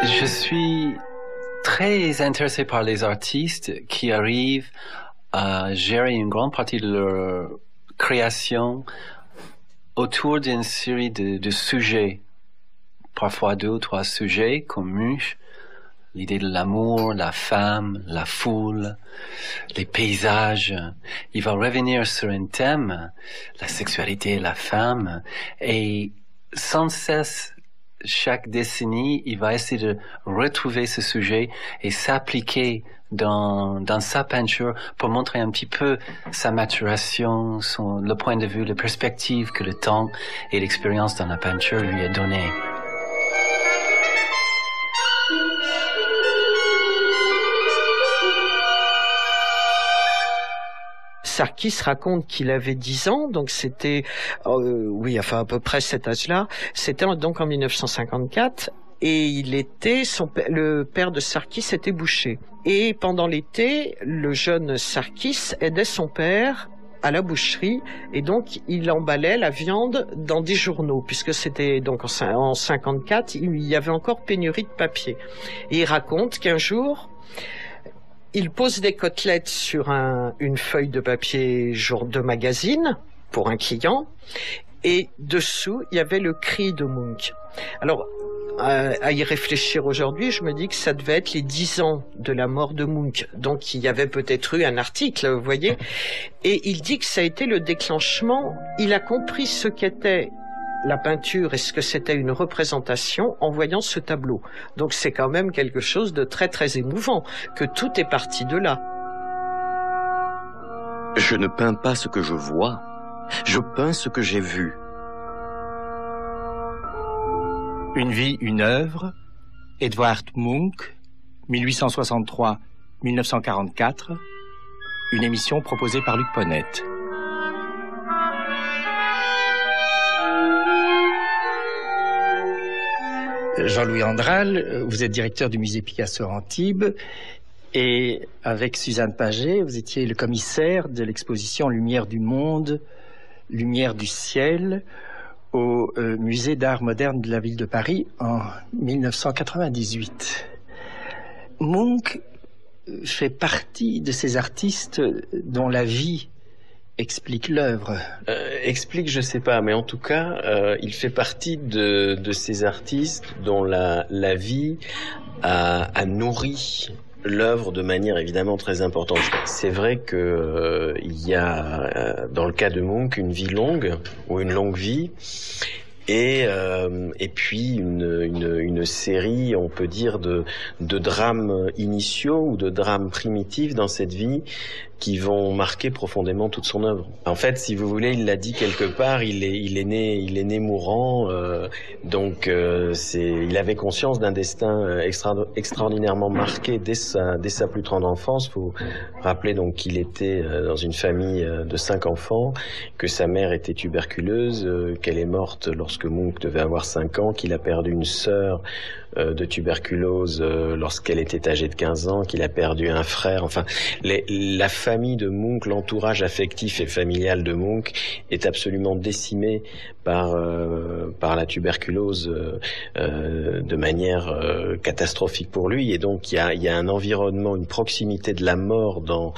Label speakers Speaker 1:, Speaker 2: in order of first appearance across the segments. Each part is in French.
Speaker 1: Je suis très intéressé par les artistes qui arrivent à gérer une grande partie de leur création autour d'une série de sujets, parfois 2 ou 3 sujets communs, l'idée de l'amour, la femme, la foule, les paysages. Il va revenir sur un thème, la sexualité, la femme, et sans cesse, chaque décennie, il va essayer de retrouver ce sujet et s'appliquer dans sa peinture pour montrer un petit peu sa maturation, le point de vue, la perspective que le temps et l'expérience dans la peinture lui a donné.
Speaker 2: Sarkis raconte qu'il avait 10 ans, donc c'était, à peu près cet âge-là. C'était donc en 1954, et le père de Sarkis était boucher. Et pendant l'été, le jeune Sarkis aidait son père à la boucherie, et donc il emballait la viande dans des journaux, puisque c'était donc en 54, il y avait encore pénurie de papier. Et il raconte qu'un jour, il pose des côtelettes sur une feuille de papier de magazine pour un client, et dessous, il y avait le cri de Munch. Alors, à y réfléchir aujourd'hui, je me dis que ça devait être les 10 ans de la mort de Munch. Donc, il y avait peut-être eu un article, vous voyez. Et il dit que ça a été le déclenchement. Il a compris ce qu'était la peinture et ce que c'était une représentation en voyant ce tableau. Donc c'est quand même quelque chose de très très émouvant, que tout est parti de là.
Speaker 3: Je ne peins pas ce que je vois, je peins ce que j'ai vu.
Speaker 4: Une vie, une œuvre, Edvard Munch, 1863-1944, une émission proposée par Luc Ponette. Jean-Louis Andral, vous êtes directeur du musée Picasso Antibes et avec Suzanne Paget, vous étiez le commissaire de l'exposition Lumière du monde, Lumière du ciel au musée d'art moderne de la ville de Paris en 1998. Munch fait partie de ces artistes dont la vie explique l'œuvre.
Speaker 5: Explique, je sais pas, mais en tout cas, il fait partie de ces artistes dont la vie a nourri l'œuvre de manière évidemment très importante. C'est vrai que il y a dans le cas de Munch une vie longue ou une longue vie. Et puis une série, on peut dire, de drames initiaux ou de drames primitifs dans cette vie qui vont marquer profondément toute son œuvre. En fait, si vous voulez, il l'a dit quelque part, il est né mourant, donc il avait conscience d'un destin extraordinairement marqué dès sa plus tendre enfance. Faut rappeler donc qu'il était dans une famille de 5 enfants, que sa mère était tuberculeuse, qu'elle est morte lorsque Munch devait avoir 5 ans, qu'il a perdu une sœur de tuberculose lorsqu'elle était âgée de 15 ans, qu'il a perdu un frère. Enfin, la famille de Munch, l'entourage affectif et familial de Munch est absolument décimé par la tuberculose de manière catastrophique pour lui. Et donc il y a un environnement, une proximité de la mort dans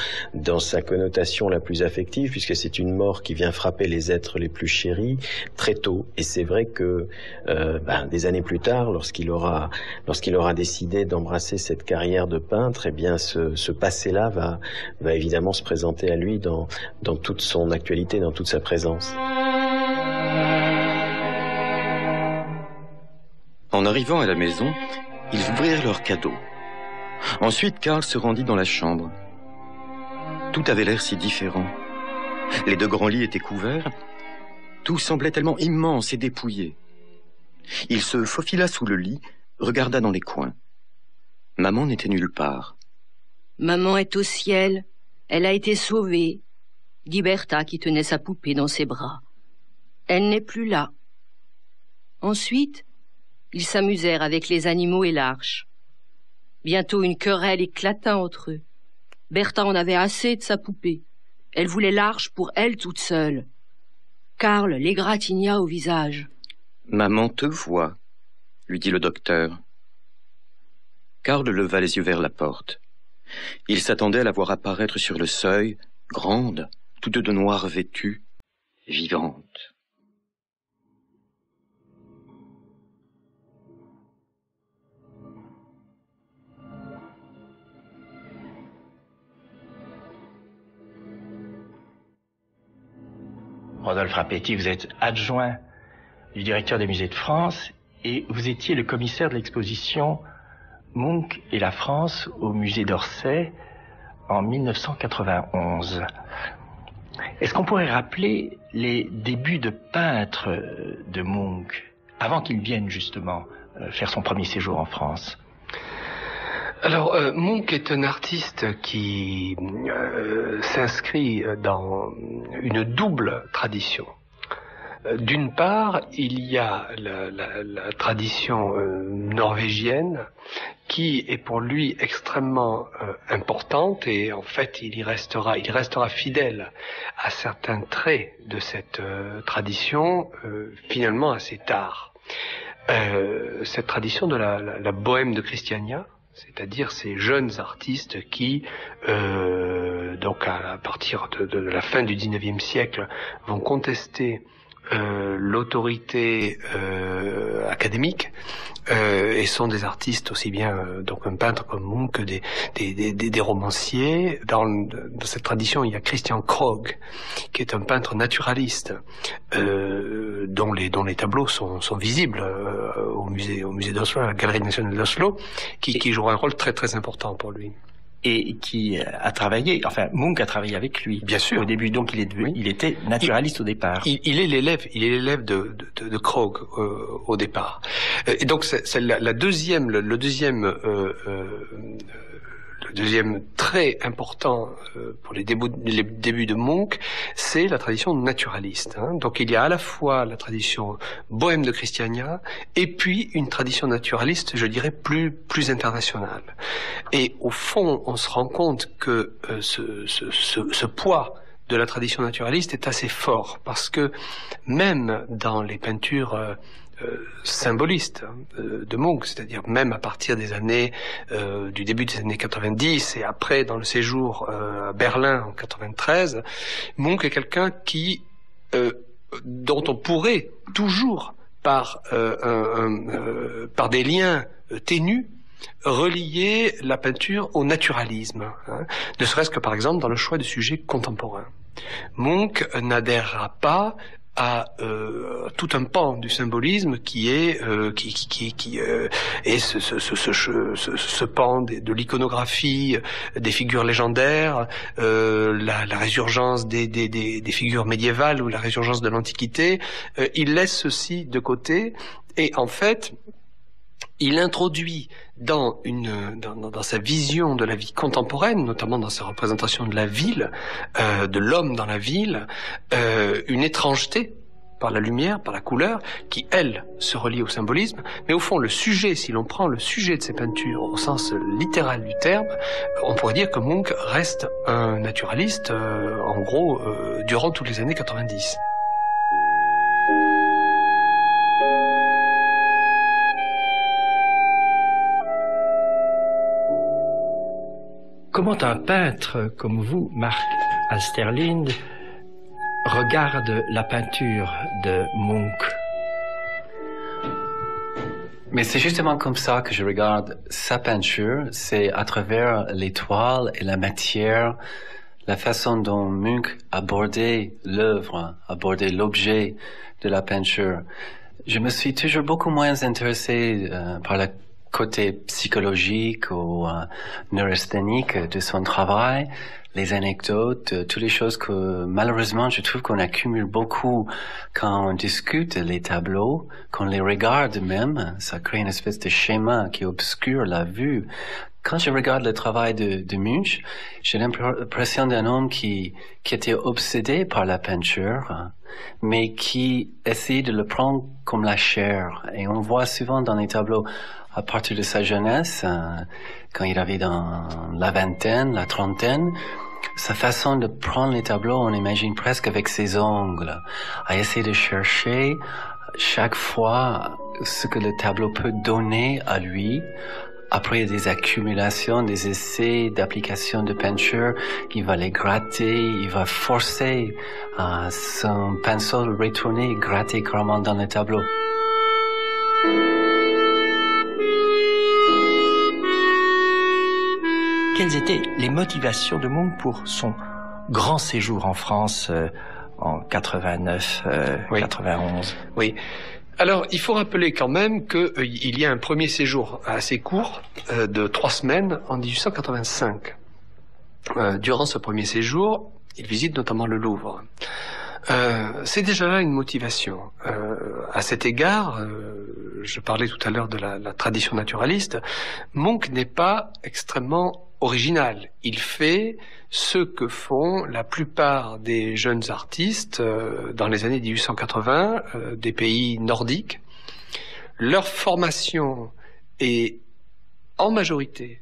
Speaker 5: sa connotation la plus affective, puisque c'est une mort qui vient frapper les êtres les plus chéris très tôt. Et c'est vrai que des années plus tard, lorsqu'il aura décidé d'embrasser cette carrière de peintre, eh bien ce passé-là va évidemment se présenter à lui dans toute son actualité, dans toute sa présence.
Speaker 3: En arrivant à la maison, ils ouvrirent leurs cadeaux. Ensuite, Karl se rendit dans la chambre. Tout avait l'air si différent. Les 2 grands lits étaient couverts. Tout semblait tellement immense et dépouillé. Il se faufila sous le lit, regarda dans les coins. Maman n'était nulle part.
Speaker 6: Maman est au ciel. Elle a été sauvée, dit Bertha qui tenait sa poupée dans ses bras. Elle n'est plus là. Ensuite, ils s'amusèrent avec les animaux et l'arche. Bientôt une querelle éclata entre eux. Bertha en avait assez de sa poupée. Elle voulait l'arche pour elle toute seule. Karl l'égratigna au visage.
Speaker 3: « Maman te voit », lui dit le docteur. Karl leva les yeux vers la porte. Il s'attendait à la voir apparaître sur le seuil, grande, toute de noir vêtue, vivante.
Speaker 4: Rodolphe Rapetti, vous êtes adjoint du directeur des musées de France et vous étiez le commissaire de l'exposition Munch et la France au musée d'Orsay en 1991. Est-ce qu'on pourrait rappeler les débuts de peintre de Munch avant qu'il vienne justement faire son premier séjour en France?
Speaker 7: Alors, Munch est un artiste qui s'inscrit dans une double tradition. D'une part, il y a la tradition norvégienne qui est pour lui extrêmement importante et en fait il restera fidèle à certains traits de cette tradition finalement assez tard. Cette tradition de la bohème de Christiania, c'est-à-dire ces jeunes artistes qui, donc à partir de la fin du XIXe siècle, vont contester l'autorité académique et sont des artistes aussi bien donc un peintre comme Munch que des romanciers. Dans cette tradition, il y a Christian Krog, qui est un peintre naturaliste dont les tableaux sont visibles au musée d'Oslo, à la Galerie nationale d'Oslo, qui joue un rôle très très important pour lui.
Speaker 4: Et qui a travaillé, enfin Munch a travaillé avec lui.
Speaker 7: Bien sûr.
Speaker 4: Au début, donc il était naturaliste au départ.
Speaker 7: Il est l'élève de Krog au départ. Et donc c'est le deuxième trait important pour les débuts de Munch, c'est la tradition naturaliste. Donc il y a à la fois la tradition bohème de Christiania et puis une tradition naturaliste, je dirais, plus internationale. Et au fond, on se rend compte que ce poids de la tradition naturaliste est assez fort, parce que même dans les peintures symboliste de Munch, c'est-à-dire même à partir des années du début des années 90 et après dans le séjour à Berlin en 93, Munch est quelqu'un dont on pourrait toujours par des liens ténus relier la peinture au naturalisme, ne serait-ce que par exemple dans le choix de sujets contemporains. Munch n'adhérera pas à tout un pan du symbolisme qui est ce pan de l'iconographie, des figures légendaires, la résurgence des figures médiévales ou la résurgence de l'Antiquité. Il laisse ceci de côté et en fait il introduit dans sa vision de la vie contemporaine, notamment dans sa représentation de la ville, de l'homme dans la ville, une étrangeté par la lumière, par la couleur, qui, elle, se relie au symbolisme. Mais au fond, le sujet, si l'on prend le sujet de ces peintures au sens littéral du terme, on pourrait dire que Munch reste un naturaliste, en gros, durant toutes les années 90.
Speaker 4: Comment un peintre comme vous, Marc Alsterlind, regarde la peinture de Munch?
Speaker 1: Mais c'est justement comme ça que je regarde sa peinture, c'est à travers les toiles et la matière, la façon dont Munch abordait l'œuvre, abordait l'objet de la peinture. Je me suis toujours beaucoup moins intéressé par la côté psychologique ou neurasthénique de son travail, les anecdotes, toutes les choses que malheureusement je trouve qu'on accumule beaucoup quand on discute les tableaux, qu'on les regarde même, ça crée une espèce de schéma qui obscure la vue. Quand je regarde le travail de Munch, j'ai l'impression d'un homme qui était obsédé par la peinture, mais qui essaie de le prendre comme la chair. Et on voit souvent dans les tableaux, à partir de sa jeunesse, quand il avait dans la vingtaine, la trentaine, sa façon de prendre les tableaux, on imagine presque avec ses ongles, à essayer de chercher chaque fois ce que le tableau peut donner à lui, après des accumulations, des essais d'application de peinture, il va les gratter, il va forcer son pinceau à retourner et gratter carrément dans le tableau.
Speaker 4: Quelles étaient les motivations de Munch pour son grand séjour en France en 89,
Speaker 7: Oui.
Speaker 4: 91?
Speaker 7: Oui. Alors, il faut rappeler quand même qu'il y a un premier séjour assez court de 3 semaines en 1885. Durant ce premier séjour, il visite notamment le Louvre. C'est déjà là une motivation. À cet égard, je parlais tout à l'heure de la tradition naturaliste, Munch n'est pas extrêmement original. Il fait ce que font la plupart des jeunes artistes dans les années 1880 des pays nordiques. Leur formation est en majorité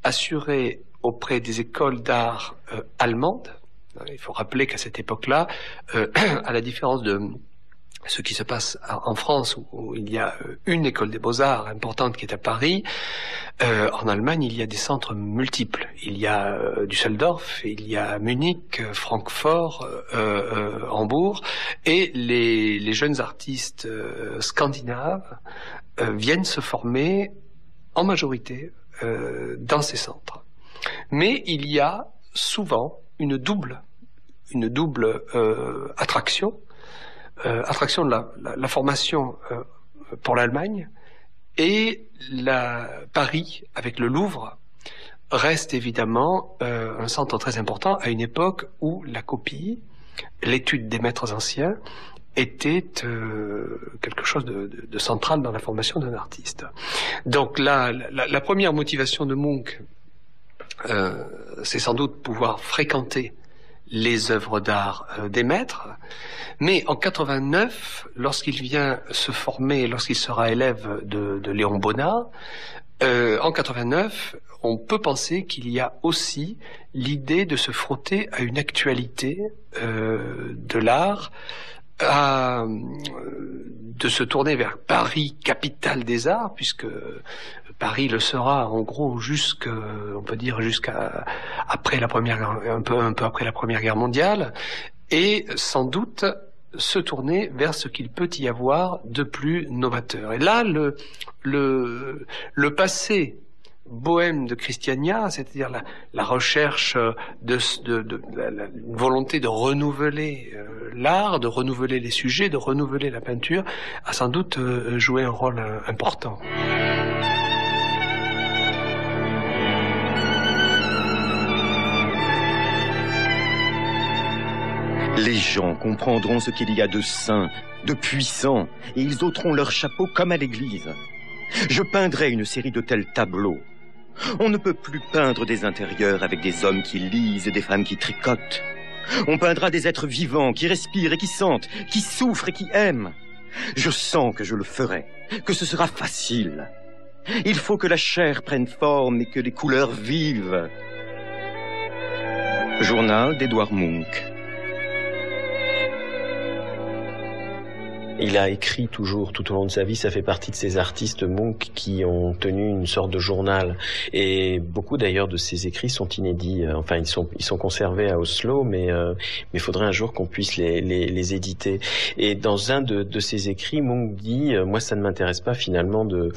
Speaker 7: assurée auprès des écoles d'art allemandes. Il faut rappeler qu'à cette époque-là, à la différence de ce qui se passe en France, où il y a une école des beaux-arts importante qui est à Paris, en Allemagne, il y a des centres multiples. Il y a Düsseldorf, il y a Munich, Francfort, Hambourg, et les jeunes artistes scandinaves viennent se former en majorité dans ces centres. Mais il y a souvent une double attraction de la formation pour l'Allemagne, et Paris avec le Louvre reste évidemment un centre très important à une époque où la copie, l'étude des maîtres anciens était quelque chose de central dans la formation d'un artiste. Donc la première motivation de Munch, c'est sans doute pouvoir fréquenter les œuvres d'art des maîtres, mais en 89, lorsqu'il vient se former, lorsqu'il sera élève de Léon Bonnat, en 89, on peut penser qu'il y a aussi l'idée de se frotter à une actualité de l'art, de se tourner vers Paris, capitale des arts, puisque Paris le sera en gros on peut dire jusqu'à après un peu après la Première Guerre mondiale, et sans doute se tourner vers ce qu'il peut y avoir de plus novateur. Et là, le passé bohème de Christiania, c'est-à-dire la recherche une volonté de renouveler l'art, de renouveler les sujets, de renouveler la peinture, a sans doute joué un rôle important.
Speaker 3: Les gens comprendront ce qu'il y a de saint, de puissant, et ils ôteront leur chapeau comme à l'église. Je peindrai une série de tels tableaux. On ne peut plus peindre des intérieurs avec des hommes qui lisent et des femmes qui tricotent. On peindra des êtres vivants qui respirent et qui sentent, qui souffrent et qui aiment. Je sens que je le ferai, que ce sera facile. Il faut que la chair prenne forme et que les couleurs vivent. Journal d'Édouard Munch.
Speaker 5: Il a écrit toujours, tout au long de sa vie, ça fait partie de ces artistes Munch qui ont tenu une sorte de journal. Et beaucoup d'ailleurs de ses écrits sont inédits. Enfin, ils sont conservés à Oslo, mais il faudrait un jour qu'on puisse les éditer. Et dans un de ses écrits, Munch dit, moi ça ne m'intéresse pas finalement de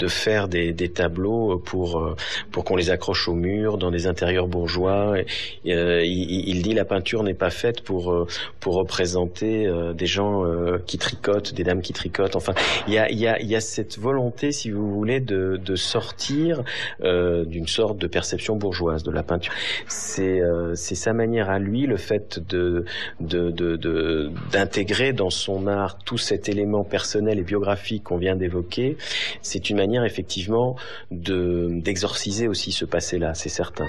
Speaker 5: faire des tableaux pour qu'on les accroche au mur dans des intérieurs bourgeois. Il dit la peinture n'est pas faite pour représenter des gens qui tricotent, des dames qui tricotent. Enfin, il y a cette volonté, si vous voulez, de sortir d'une sorte de perception bourgeoise de la peinture. C'est sa manière à lui, le fait d'intégrer dans son art tout cet élément personnel et biographique qu'on vient d'évoquer. C'est une manière effectivement d'exorciser aussi ce passé-là, c'est certain.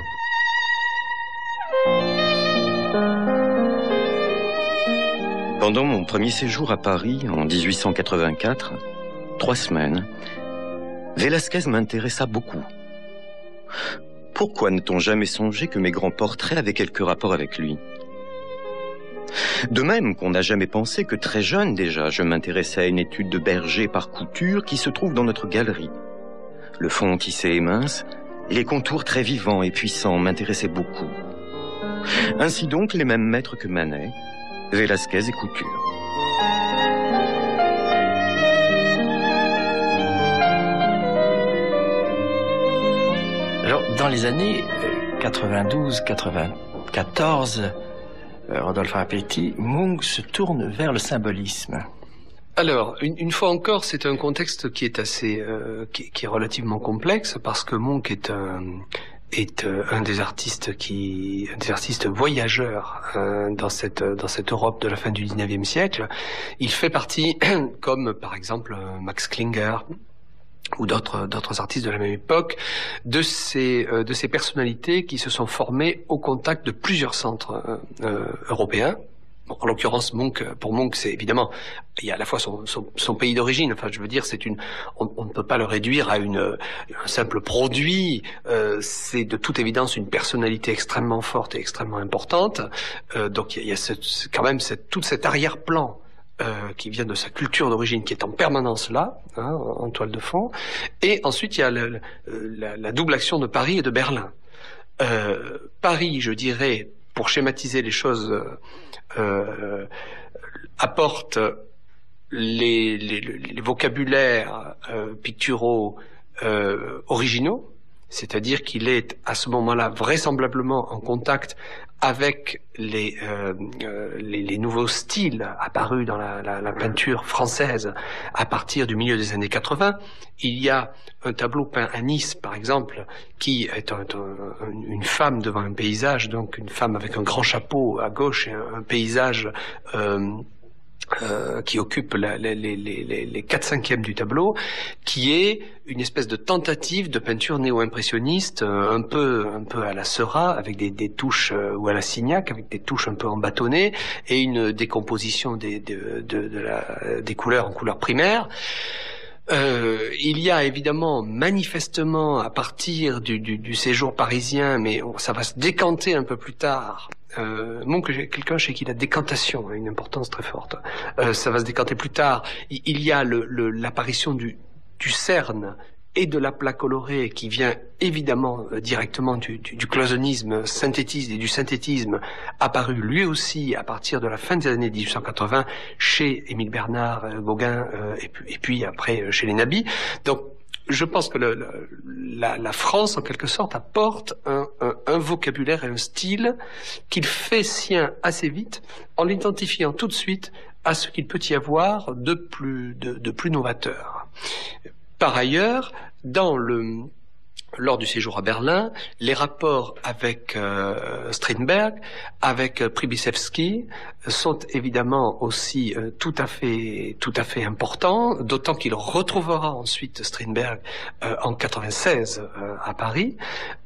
Speaker 3: Pendant mon premier séjour à Paris, en 1884, 3 semaines, Velázquez m'intéressa beaucoup. Pourquoi n'a-t-on jamais songé que mes grands portraits avaient quelque rapport avec lui? De même qu'on n'a jamais pensé que très jeune déjà, je m'intéressais à une étude de berger par couture qui se trouve dans notre galerie. Le fond tissé et mince, les contours très vivants et puissants m'intéressaient beaucoup. Ainsi donc, les mêmes maîtres que Manet, Velázquez et Couture.
Speaker 4: Alors, dans les années 92-94, Rodolphe Rapetti, Munch se tourne vers le symbolisme.
Speaker 7: Alors, une fois encore, c'est un contexte qui est assez, qui est relativement complexe parce que Munch est un des artistes voyageurs dans cette Europe de la fin du 19e siècle. Il fait partie, comme par exemple Max Klinger ou d'autres artistes de la même époque, de ces personnalités qui se sont formées au contact de plusieurs centres européens. Bon, en l'occurrence, pour Munch, c'est évidemment, il y a à la fois son pays d'origine. Enfin, je veux dire, on ne peut pas le réduire à un simple produit. C'est de toute évidence une personnalité extrêmement forte et extrêmement importante. Donc, il y a quand même tout cet arrière-plan qui vient de sa culture d'origine, qui est en permanence là, en toile de fond. Et ensuite, il y a la double action de Paris et de Berlin. Paris, je dirais, pour schématiser les choses, apporte les vocabulaires picturaux originaux, c'est-à-dire qu'il est à ce moment-là vraisemblablement en contact avec les nouveaux styles apparus dans la peinture française à partir du milieu des années 80. Il y a un tableau peint à Nice, par exemple, qui est une femme devant un paysage, donc une femme avec un grand chapeau à gauche et un paysage qui occupe les 4/5 du tableau, qui est une espèce de tentative de peinture néo-impressionniste, un peu à la Seurat, avec des touches, ou à la Signac, avec des touches un peu embâtonnées, et une décomposition des couleurs en couleurs primaires. Il y a évidemment manifestement à partir du séjour parisien, mais ça va se décanter un peu plus tard. Munch est quelqu'un chez qui la décantation a une importance très forte. Ça va se décanter plus tard. Il y a l'apparition du cerne et de la plaque colorée qui vient évidemment directement du cloisonnisme synthétiste et du synthétisme, apparu lui aussi à partir de la fin des années 1880 chez Émile Bernard, Gauguin et puis après chez les Nabis. Donc je pense que la France, en quelque sorte, apporte un vocabulaire et un style qu'il fait sien assez vite, en l'identifiant tout de suite à ce qu'il peut y avoir de plus novateur. Par ailleurs, lors du séjour à Berlin, les rapports avec Strindberg, avec Przybyszewski sont évidemment aussi tout à fait importants, d'autant qu'il retrouvera ensuite Strindberg en 96 à Paris.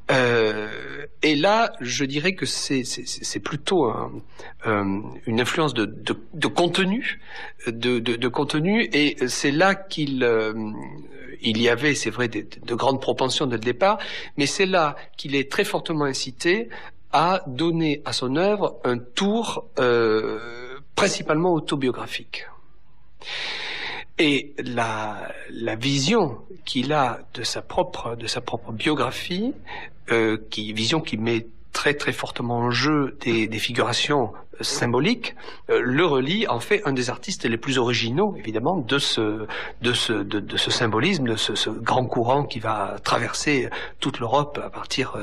Speaker 7: Et là, je dirais que c'est plutôt une influence de contenu, de contenu, et c'est là qu'il y avait, c'est vrai, de grandes propensions dès le départ, mais c'est là qu'il est très fortement incité à donner à son œuvre un tour principalement autobiographique. Et la vision qu'il a de sa propre biographie, vision qui met très très fortement en jeu des figurations symboliques, le relie en fait un des artistes les plus originaux, évidemment, de ce symbolisme, de ce grand courant qui va traverser toute l'Europe à partir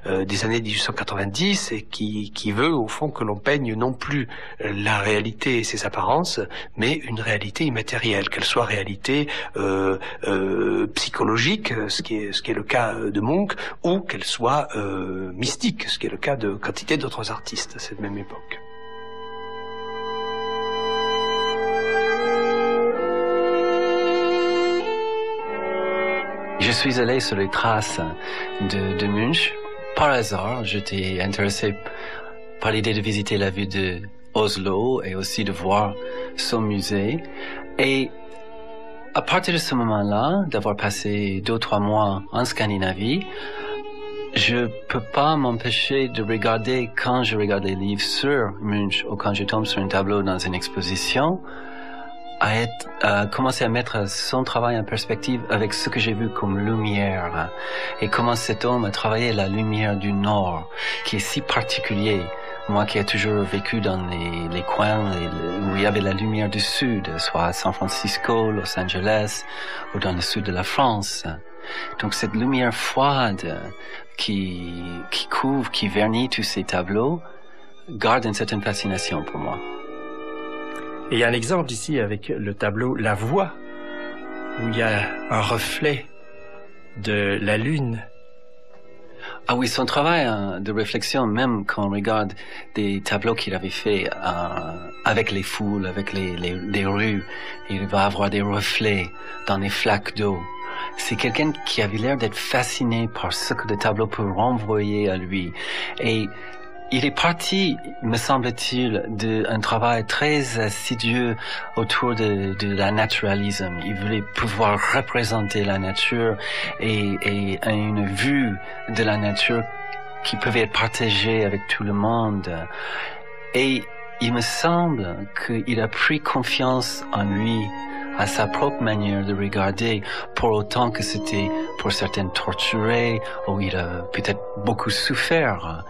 Speaker 7: des années 1890 et qui veut au fond que l'on peigne non plus la réalité et ses apparences, mais une réalité immatérielle, qu'elle soit réalité psychologique, ce qui est le cas de Munch, ou qu'elle soit mystique, ce qui est le cas de quantité d'autres artistes à cette même époque.
Speaker 1: Je suis allé sur les traces de Munch. Par hasard, j'étais intéressé par l'idée de visiter la ville de Oslo et aussi de voir son musée. Et à partir de ce moment-là, d'avoir passé 2 ou 3 mois en Scandinavie, je peux pas m'empêcher de regarder, quand je regarde des livres sur Munch ou quand je tombe sur un tableau dans une exposition, à commencer à mettre son travail en perspective avec ce que j'ai vu comme lumière et comment cet homme a travaillé la lumière du Nord, qui est si particulier. Moi qui ai toujours vécu dans les coins où il y avait la lumière du Sud, soit à San Francisco, Los Angeles ou dans le sud de la France. Donc cette lumière froide qui couvre, qui vernit tous ces tableaux, garde une certaine fascination pour moi.
Speaker 4: Et il y a un exemple ici avec le tableau La Voix, où il y a un reflet de la lune.
Speaker 1: Ah oui, son travail de réflexion, même quand on regarde des tableaux qu'il avait fait avec les foules, avec les rues, il va avoir des reflets dans les flaques d'eau. C'est quelqu'un qui avait l'air d'être fasciné par ce que le tableau peut renvoyer à lui. Et il est parti, me semble-t-il, d'un travail très assidu autour de la naturalisme. Il voulait pouvoir représenter la nature et une vue de la nature qui pouvait être partagée avec tout le monde. Et il me semble qu'il a pris confiance en lui, à sa propre manière de regarder, pour autant que c'était pour certains torturé, ou il a peut-être beaucoup souffert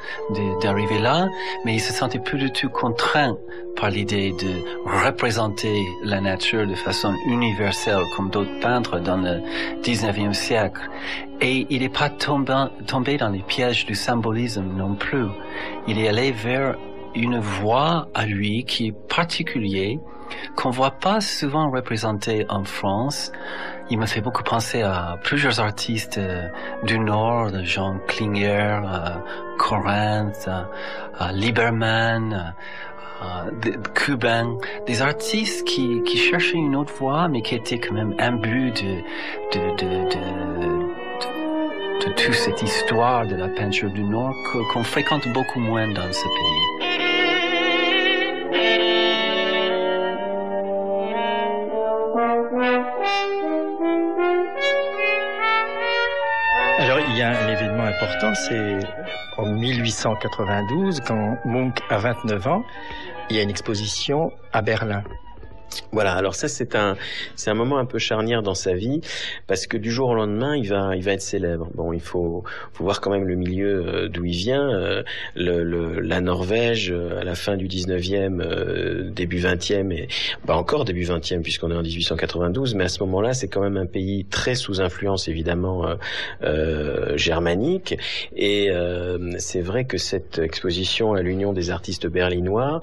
Speaker 1: d'arriver là, mais il se sentait plus du tout contraint par l'idée de représenter la nature de façon universelle, comme d'autres peintres dans le 19e siècle. Et il n'est pas tombé dans les pièges du symbolisme non plus. Il est allé vers une voie à lui qui est particulière, qu'on voit pas souvent représenté en France. Il me fait beaucoup penser à plusieurs artistes du Nord, Jean Klinger, Corinth, Lieberman, Cubain, des artistes qui cherchaient une autre voie, mais qui étaient quand même imbus de toute cette histoire de la peinture du Nord qu'on fréquente beaucoup moins dans ce pays.
Speaker 4: Alors, il y a un événement important, c'est en 1892, quand Munch a 29 ans, il y a une exposition à Berlin.
Speaker 5: Voilà, alors ça c'est un moment un peu charnière dans sa vie, parce que du jour au lendemain il va être célèbre. Bon, il faut voir quand même le milieu d'où il vient. La Norvège à la fin du 19e, début 20e, et encore début 20e puisqu'on est en 1892, mais à ce moment-là c'est quand même un pays très sous influence évidemment germanique, et c'est vrai que cette exposition à l'Union des artistes berlinois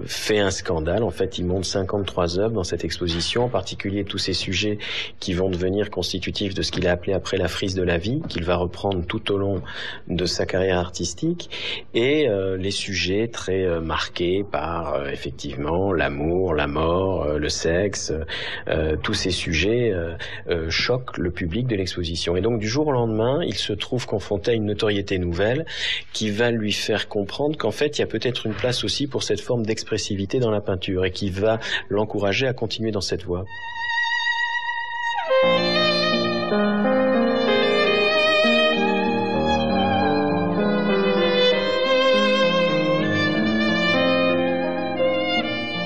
Speaker 5: fait un scandale. En fait, il montre 53 œuvres dans cette exposition, en particulier tous ces sujets qui vont devenir constitutifs de ce qu'il a appelé après la frise de la vie, qu'il va reprendre tout au long de sa carrière artistique, et les sujets très marqués par effectivement l'amour, la mort, le sexe, tous ces sujets choquent le public de l'exposition. Et donc du jour au lendemain, il se trouve confronté à une notoriété nouvelle qui va lui faire comprendre qu'en fait il y a peut-être une place aussi pour cette forme d'expressivité dans la peinture, et qui va l'encourager à continuer dans cette voie.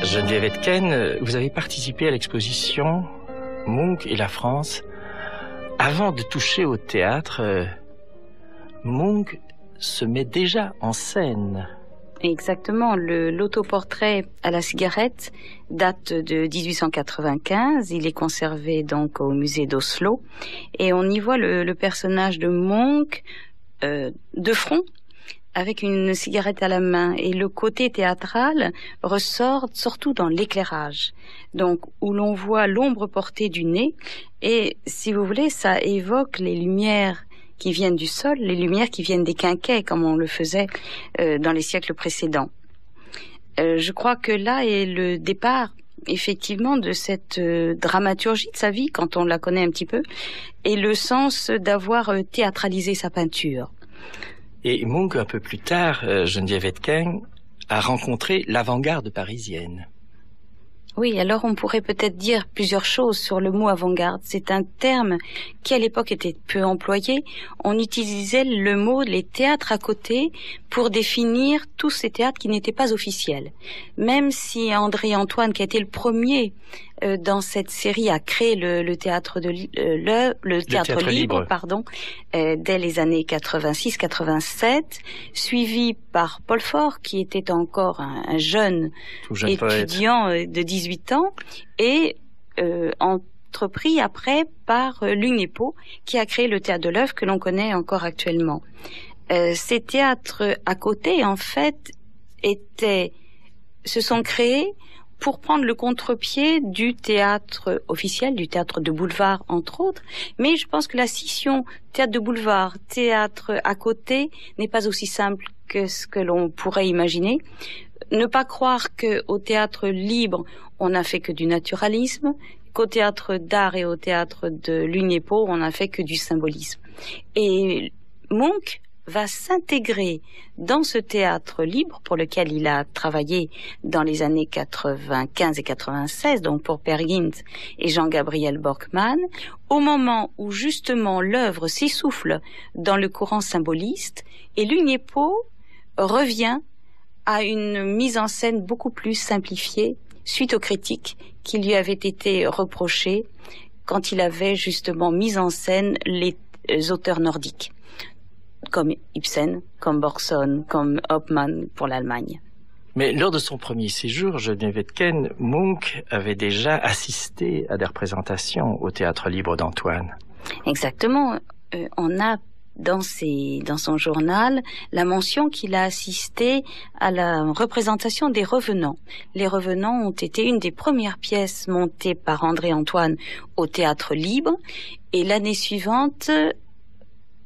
Speaker 4: Geneviève Etken, vous avez participé à l'exposition Munch et la France. Avant de toucher au théâtre, Munch se met déjà en scène.
Speaker 8: Exactement, l'autoportrait à la cigarette date de 1895, il est conservé donc au musée d'Oslo, et on y voit le personnage de Munch de front, avec une cigarette à la main, et le côté théâtral ressort surtout dans l'éclairage, donc où l'on voit l'ombre portée du nez, et si vous voulez, ça évoque les lumières qui viennent du sol, les lumières qui viennent des quinquets, comme on le faisait dans les siècles précédents. Je crois que là est le départ, effectivement, de cette dramaturgie de sa vie, quand on la connaît un petit peu, et le sens d'avoir théâtralisé sa peinture.
Speaker 4: Et Munch, un peu plus tard, Geneviève Etken, a rencontré l'avant-garde parisienne.
Speaker 8: Oui, alors on pourrait peut-être dire plusieurs choses sur le mot avant-garde. C'est un terme qui à l'époque était peu employé. On utilisait le mot les théâtres à côté pour définir tous ces théâtres qui n'étaient pas officiels. Même si André Antoine, qui a été le premier dans cette série à créer le théâtre libre, dès les années 86-87, suivi par Paul Faure, qui était encore un jeune étudiant de 18 ans, et entrepris après par l'UNEPO, qui a créé le théâtre de l'œuvre que l'on connaît encore actuellement. Ces théâtres à côté, en fait, se sont créés pour prendre le contre-pied du théâtre officiel, du théâtre de boulevard, entre autres. Mais je pense que la scission théâtre de boulevard, théâtre à côté n'est pas aussi simple que ce que l'on pourrait imaginer. Ne pas croire qu'au théâtre libre, on n'a fait que du naturalisme, qu'au théâtre d'art et au théâtre de l'UNEPO, on n'a fait que du symbolisme. Et Munch va s'intégrer dans ce théâtre libre pour lequel il a travaillé dans les années 95 et 96, donc pour Per Gynt et Jean-Gabriel Borkman, au moment où justement l'œuvre s'essouffle dans le courant symboliste, et l'UNEPO revient à une mise en scène beaucoup plus simplifiée suite aux critiques qui lui avaient été reprochées quand il avait justement mis en scène les auteurs nordiques, comme Ibsen, comme Bergson, comme Hauptmann pour l'Allemagne.
Speaker 4: Mais lors de son premier séjour, Geneviève Etken, Munch avait déjà assisté à des représentations au Théâtre Libre d'Antoine.
Speaker 8: Exactement. On a dans son journal la mention qu'il a assisté à la représentation des Revenants. Les Revenants ont été une des premières pièces montées par André Antoine au Théâtre Libre, et l'année suivante,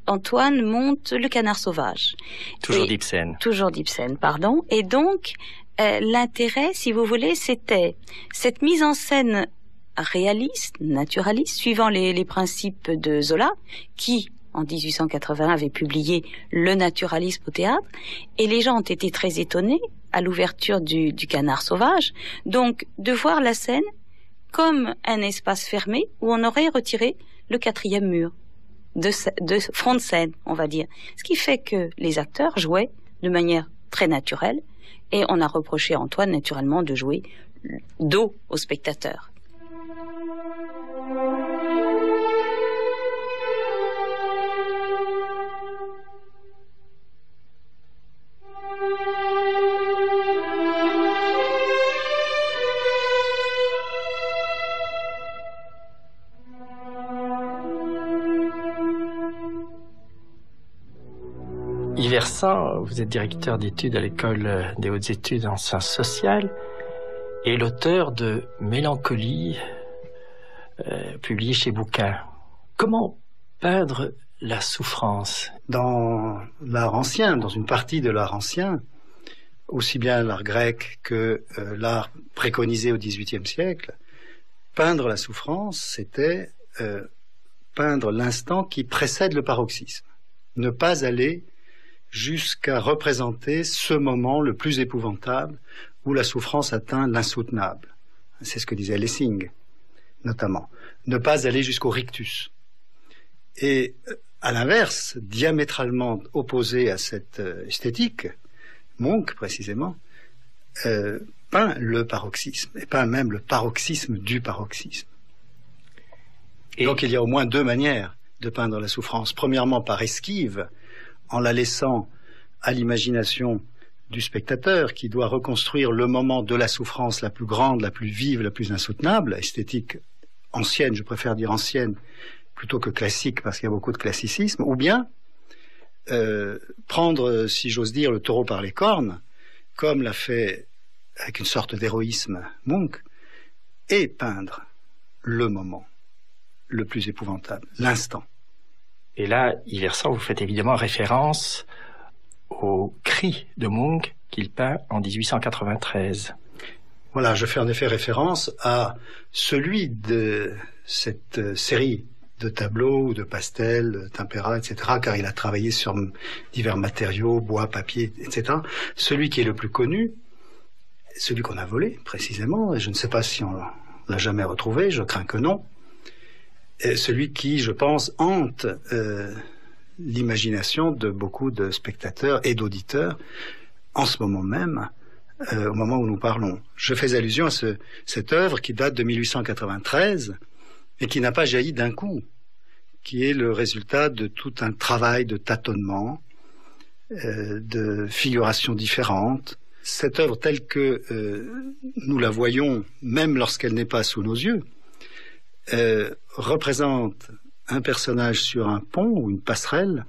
Speaker 8: Antoine monte Le Canard Sauvage.
Speaker 4: Toujours d'Ibsen.
Speaker 8: Toujours d'Ibsen, pardon. Et donc, l'intérêt, si vous voulez, c'était cette mise en scène réaliste, naturaliste, suivant les principes de Zola, qui, en 1881, avait publié Le naturalisme au théâtre, et les gens ont été très étonnés à l'ouverture du Canard Sauvage, donc de voir la scène comme un espace fermé où on aurait retiré le quatrième mur de front de scène, on va dire. Ce qui fait que les acteurs jouaient de manière très naturelle, et on a reproché à Antoine, naturellement, de jouer dos aux spectateurs.
Speaker 4: Yves Hersan, vous êtes directeur d'études à l'École des hautes études en sciences sociales et l'auteur de Mélancolie, publié chez Bouquin. Comment peindre la souffrance?
Speaker 9: Dans l'art ancien, dans une partie de l'art ancien, aussi bien l'art grec que l'art préconisé au XVIIIe siècle, peindre la souffrance, c'était peindre l'instant qui précède le paroxysme. Ne pas aller jusqu'à représenter ce moment le plus épouvantable où la souffrance atteint l'insoutenable. C'est ce que disait Lessing, notamment. Ne pas aller jusqu'au rictus. Et à l'inverse, diamétralement opposé à cette esthétique, Munch, précisément, peint le paroxysme, et peint même le paroxysme du paroxysme. Et donc il y a au moins deux manières de peindre la souffrance. Premièrement, par esquive, en la laissant à l'imagination du spectateur qui doit reconstruire le moment de la souffrance la plus grande, la plus vive, la plus insoutenable, esthétique ancienne, je préfère dire ancienne plutôt que classique parce qu'il y a beaucoup de classicisme, ou bien prendre, si j'ose dire, le taureau par les cornes, comme l'a fait avec une sorte d'héroïsme Munch, et peindre le moment le plus épouvantable, l'instant.
Speaker 4: Et là, Yves Hersan, vous faites évidemment référence au cri de Munch qu'il peint en 1893.
Speaker 9: Voilà, je fais en effet référence à celui de cette série de tableaux ou de pastels, de tempéra, etc., car il a travaillé sur divers matériaux, bois, papier, etc. Celui qui est le plus connu celui qu'on a volé précisément, et je ne sais pas si on l'a jamais retrouvé, je crains que non, et celui qui, je pense, hante l'imagination de beaucoup de spectateurs et d'auditeurs en ce moment même, au moment où nous parlons. Je fais allusion à cette œuvre qui date de 1893 et qui n'a pas jailli d'un coup, qui est le résultat de tout un travail de tâtonnement, de figurations différentes. Cette œuvre telle que nous la voyons, même lorsqu'elle n'est pas sous nos yeux, représente un personnage sur un pont ou une passerelle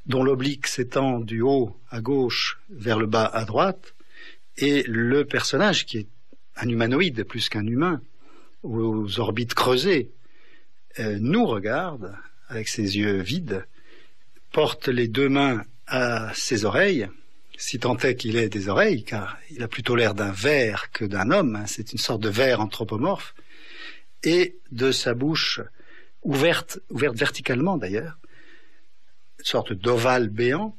Speaker 9: dont l'oblique s'étend du haut à gauche vers le bas à droite, et le personnage, qui est un humanoïde plus qu'un humain, aux orbites creusées, nous regarde avec ses yeux vides, porte les deux mains à ses oreilles, si tant est qu'il ait des oreilles, car il a plutôt l'air d'un ver que d'un homme, hein, c'est une sorte de ver anthropomorphe, et de sa bouche ouverte verticalement d'ailleurs, une sorte d'ovale béant,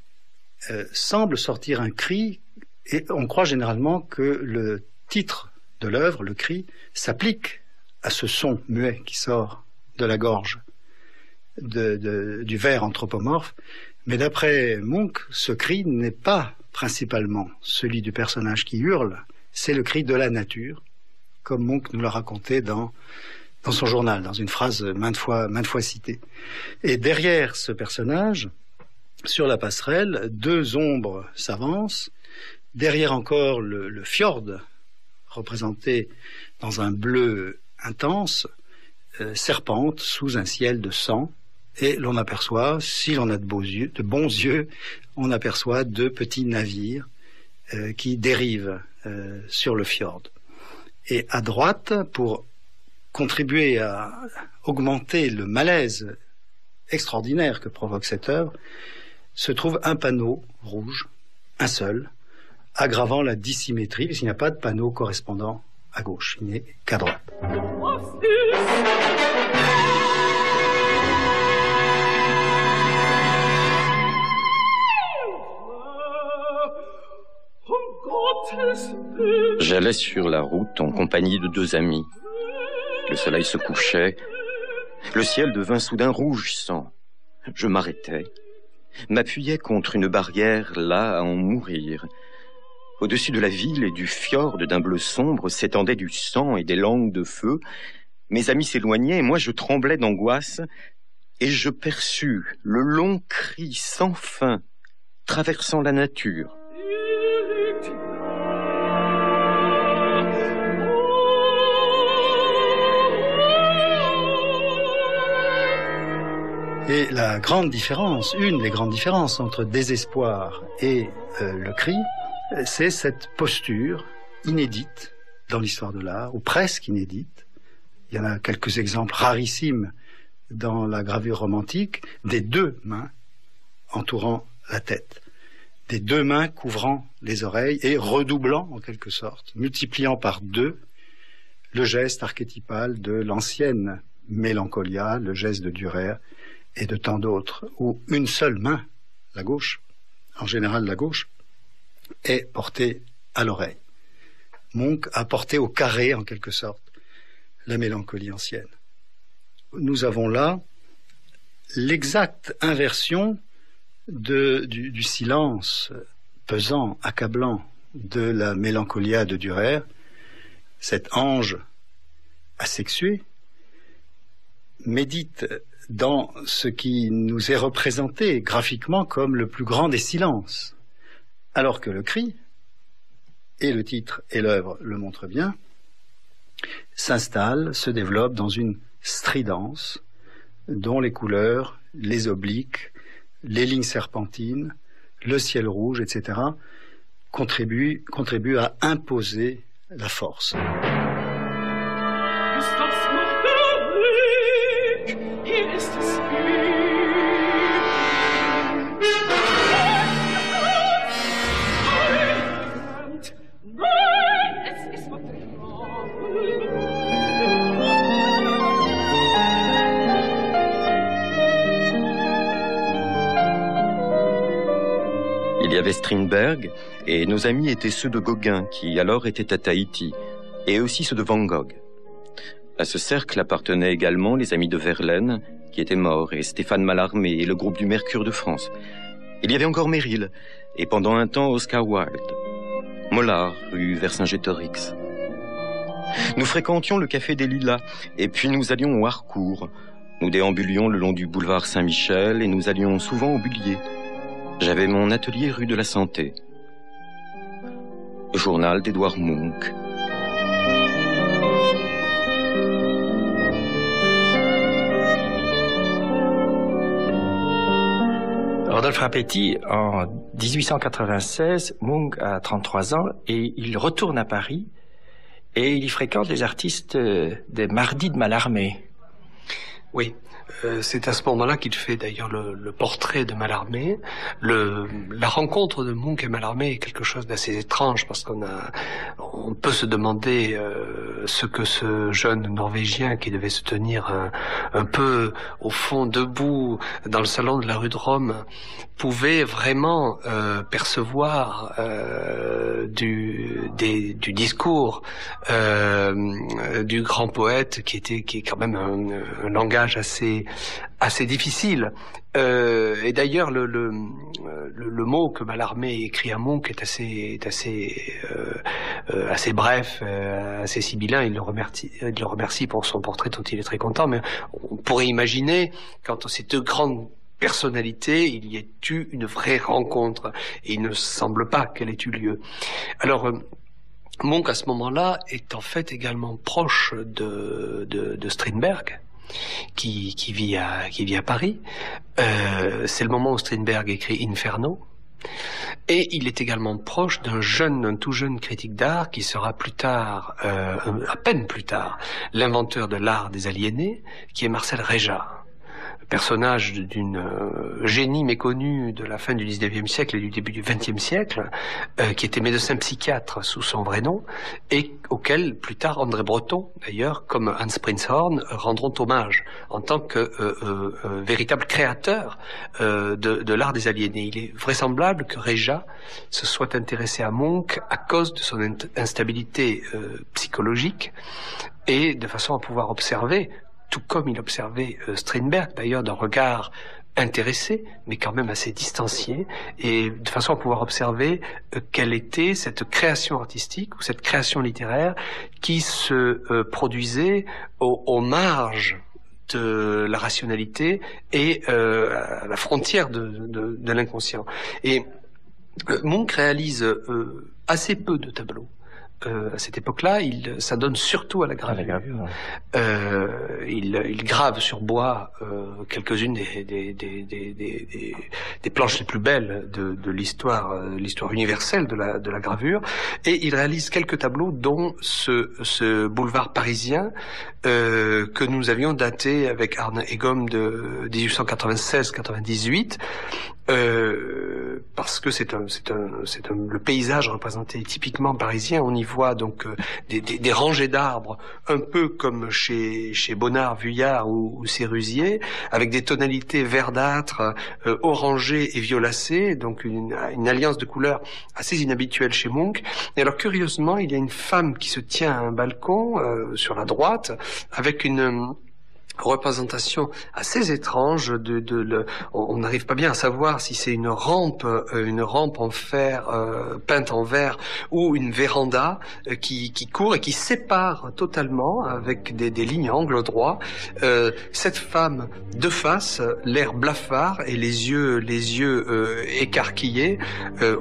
Speaker 9: semble sortir un cri, et on croit généralement que le titre de l'œuvre, le cri, s'applique à ce son muet qui sort de la gorge du ver anthropomorphe. Mais d'après Munch, ce cri n'est pas principalement celui du personnage qui hurle, c'est le cri de la nature, comme Munch nous l'a raconté dans son journal, dans une phrase maintes fois citée. Et derrière ce personnage, sur la passerelle, deux ombres s'avancent. Derrière encore le fjord, représenté dans un bleu intense, serpente sous un ciel de sang. Et l'on aperçoit, si l'on a de bons yeux, on aperçoit deux petits navires qui dérivent sur le fjord. Et à droite, pour contribuer à augmenter le malaise extraordinaire que provoque cette œuvre, se trouve un panneau rouge, un seul, aggravant la dissymétrie, puisqu'il n'y a pas de panneau correspondant à gauche, il n'est qu'à droite.
Speaker 3: J'allais sur la route en compagnie de deux amis. Le soleil se couchait. Le ciel devint soudain rouge sang. Je m'arrêtai, m'appuyais contre une barrière là à en mourir. Au-dessus de la ville et du fjord d'un bleu sombre s'étendait du sang et des langues de feu. Mes amis s'éloignaient et moi je tremblais d'angoisse et je perçus le long cri sans fin traversant la nature.
Speaker 9: Et la grande différence, une des grandes différences entre désespoir et le cri, c'est cette posture inédite dans l'histoire de l'art, ou presque inédite. Il y en a quelques exemples rarissimes dans la gravure romantique, des deux mains entourant la tête, des deux mains couvrant les oreilles et redoublant en quelque sorte, multipliant par deux le geste archétypal de l'ancienne Mélancolia, le geste de Dürer, et de tant d'autres, où une seule main, la gauche, en général la gauche, est portée à l'oreille. Munch a porté au carré, en quelque sorte, la mélancolie ancienne. Nous avons là l'exacte inversion du silence pesant, accablant de la Mélancolia de Dürer, cet ange asexué médite dans ce qui nous est représenté graphiquement comme le plus grand des silences, alors que le cri, et le titre et l'œuvre le montrent bien, s'installe, se développe dans une stridence dont les couleurs, les obliques, les lignes serpentines, le ciel rouge, etc., contribuent à imposer la force.
Speaker 3: Il y avait Strindberg, et nos amis étaient ceux de Gauguin, qui alors était à Tahiti, et aussi ceux de Van Gogh. À ce cercle appartenaient également les amis de Verlaine, qui étaient morts, et Stéphane Mallarmé, et le groupe du Mercure de France. Il y avait encore Meryl, et pendant un temps Oscar Wilde. Mollard, rue Vercingétorix. Nous fréquentions le Café des Lilas, et puis nous allions au Harcourt. Nous déambulions le long du boulevard Saint-Michel, et nous allions souvent au Bullier. J'avais mon atelier rue de la Santé. Journal d'Édouard Munch.
Speaker 4: Rodolphe Rapetti, en 1896, Munch a 33 ans et il retourne à Paris et il y fréquente les artistes des Mardis de Mallarmé.
Speaker 7: Oui, c'est à ce moment-là qu'il fait d'ailleurs le portrait de Mallarmé. La rencontre de Munch et Mallarmé est quelque chose d'assez étrange parce on peut se demander ce que ce jeune Norvégien qui devait se tenir un peu au fond debout dans le salon de la rue de Rome pouvait vraiment percevoir du discours du grand poète qui est quand même un langage assez difficile. Et d'ailleurs le mot que Mallarmé écrit à Munch est assez bref, assez sibyllin. Il le remercie pour son portrait dont il est très content, mais on pourrait imaginer qu'entre ces deux grandes personnalités, il y ait eu une vraie rencontre, et il ne semble pas qu'elle ait eu lieu. Alors Munch à ce moment-là est en fait également proche de Strindberg, qui vit à Paris. C'est le moment où Strindberg écrit Inferno. Et il est également proche d'un tout jeune critique d'art qui sera plus tard, à peine plus tard, l'inventeur de l'art des aliénés, qui est Marcel Réjat. Personnage d'une génie méconnu de la fin du 19e siècle et du début du 20e siècle, qui était médecin psychiatre sous son vrai nom, et auquel plus tard André Breton, d'ailleurs, comme Hans Prinzhorn, rendront hommage en tant que véritable créateur de l'art des aliénés. Il est vraisemblable que Réjat se soit intéressé à Munch à cause de son instabilité psychologique, et de façon à pouvoir observer, tout comme il observait Strindberg, d'ailleurs d'un regard intéressé, mais quand même assez distancié, et de façon à pouvoir observer quelle était cette création artistique ou cette création littéraire qui se produisait aux marges de la rationalité et à la frontière de l'inconscient. Et Munch réalise assez peu de tableaux. À cette époque-là, il s'adonne surtout à la gravure. Il grave sur bois quelques-unes des planches les plus belles de l'histoire universelle de la gravure, et il réalise quelques tableaux, dont ce boulevard parisien que nous avions daté avec Arne Egholm de 1896-98. Parce que c'est le paysage représenté typiquement parisien. On y voit donc des rangées d'arbres, un peu comme chez Bonnard, Vuillard ou Sérusier, avec des tonalités verdâtres, orangées et violacées, donc une alliance de couleurs assez inhabituelle chez Munch. Et alors curieusement, il y a une femme qui se tient à un balcon sur la droite, avec une représentation assez étrange on n'arrive pas bien à savoir si c'est une rampe en fer peinte en vert ou une véranda qui court et qui sépare totalement avec des lignes à angle droit cette femme de face, l'air blafard et les yeux écarquillés.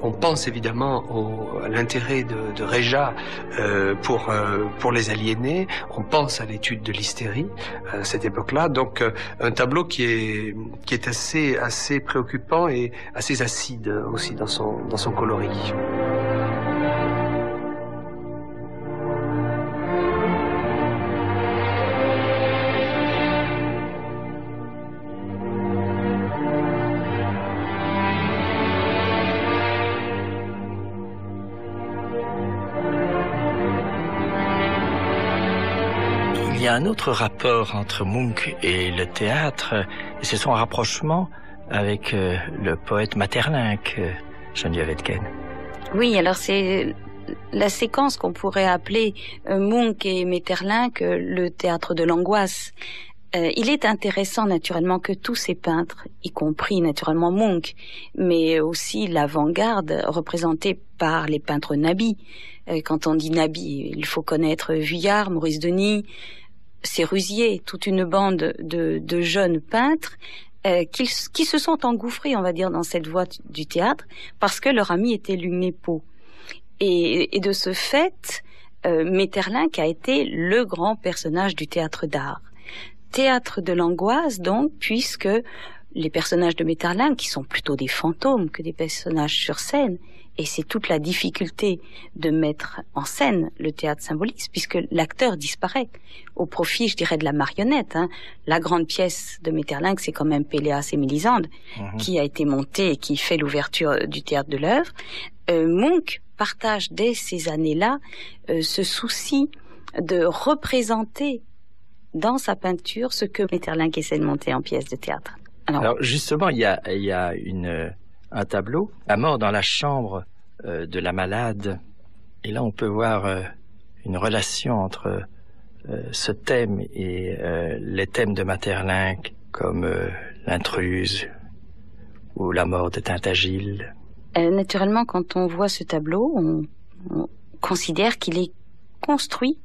Speaker 7: On pense évidemment à l'intérêt de Réjat pour les aliénés. On pense à l'étude de l'hystérie à cette époque-là, donc un tableau qui est assez préoccupant et assez acide aussi dans son coloris.
Speaker 4: Il y a un autre rapport entre Munch et le théâtre, et c'est son rapprochement avec le poète Maeterlinck, Geneviève Etken.
Speaker 8: Oui, alors c'est la séquence qu'on pourrait appeler Munch et Maeterlinck, le théâtre de l'angoisse. Il est intéressant naturellement que tous ces peintres, y compris naturellement Munch, mais aussi l'avant-garde représentée par les peintres nabis. Quand on dit nabis, il faut connaître Vuillard, Maurice Denis, Sérusier, toute une bande de jeunes peintres qui se sont engouffrés, on va dire, dans cette voie du théâtre parce que leur ami était Lunépeau. Et de ce fait, Maeterlinck a été le grand personnage du théâtre d'art. Théâtre de l'angoisse, donc, puisque les personnages de Maeterlinck, qui sont plutôt des fantômes que des personnages sur scène, et c'est toute la difficulté de mettre en scène le théâtre symboliste, puisque l'acteur disparaît au profit, je dirais, de la marionnette. La grande pièce de Maeterlinck, c'est quand même Péléas et Mélisande, qui a été montée et qui fait l'ouverture du théâtre de l'œuvre. Munch partage dès ces années-là ce souci de représenter dans sa peinture ce que Maeterlinck essaie de monter en pièce de théâtre.
Speaker 4: Alors justement, il y a un tableau, La mort dans la chambre de la malade. Et là, on peut voir une relation entre ce thème et les thèmes de Maeterlinck, comme l'intruse ou la mort de Tintagil.
Speaker 8: Naturellement, quand on voit ce tableau, on considère qu'il est construit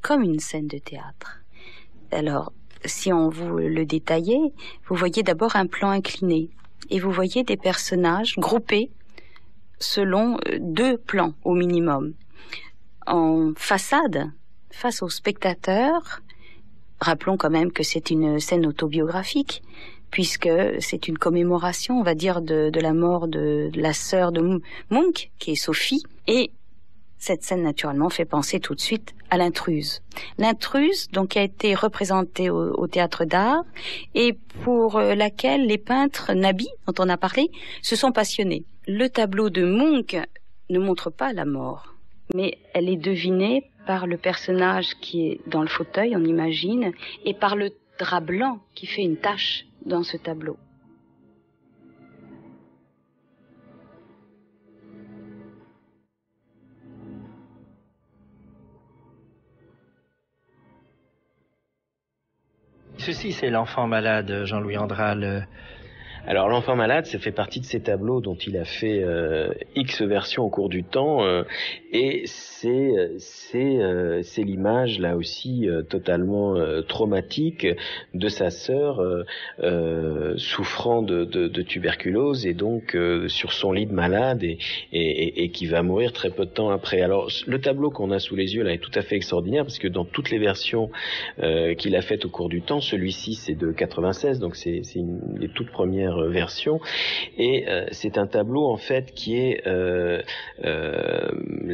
Speaker 8: comme une scène de théâtre. Alors, si on vous le détaillait, vous voyez d'abord un plan incliné et vous voyez des personnages groupés selon 2 plans au minimum. En façade, face aux spectateurs, rappelons quand même que c'est une scène autobiographique puisque c'est une commémoration, on va dire, de la mort de la sœur de Munch, qui est Sophie, et cette scène, naturellement, fait penser tout de suite à l'intruse. L'intruse, donc, a été représentée au théâtre d'art et pour laquelle les peintres nabis, dont on a parlé, se sont passionnés. Le tableau de Munch ne montre pas la mort, mais elle est devinée par le personnage qui est dans le fauteuil, on imagine, et par le drap blanc qui fait une tache dans ce tableau.
Speaker 4: Ceci, c'est l'enfant malade, Jean-Louis Andral.
Speaker 5: Alors, l'enfant malade, ça fait partie de ces tableaux dont il a fait X versions au cours du temps, et c'est l'image là aussi totalement traumatique de sa sœur souffrant de tuberculose et donc sur son lit de malade et qui va mourir très peu de temps après. Alors, le tableau qu'on a sous les yeux là est tout à fait extraordinaire parce que dans toutes les versions qu'il a faites au cours du temps, celui-ci c'est de 96, donc c'est une des toutes premières version et c'est un tableau en fait qui est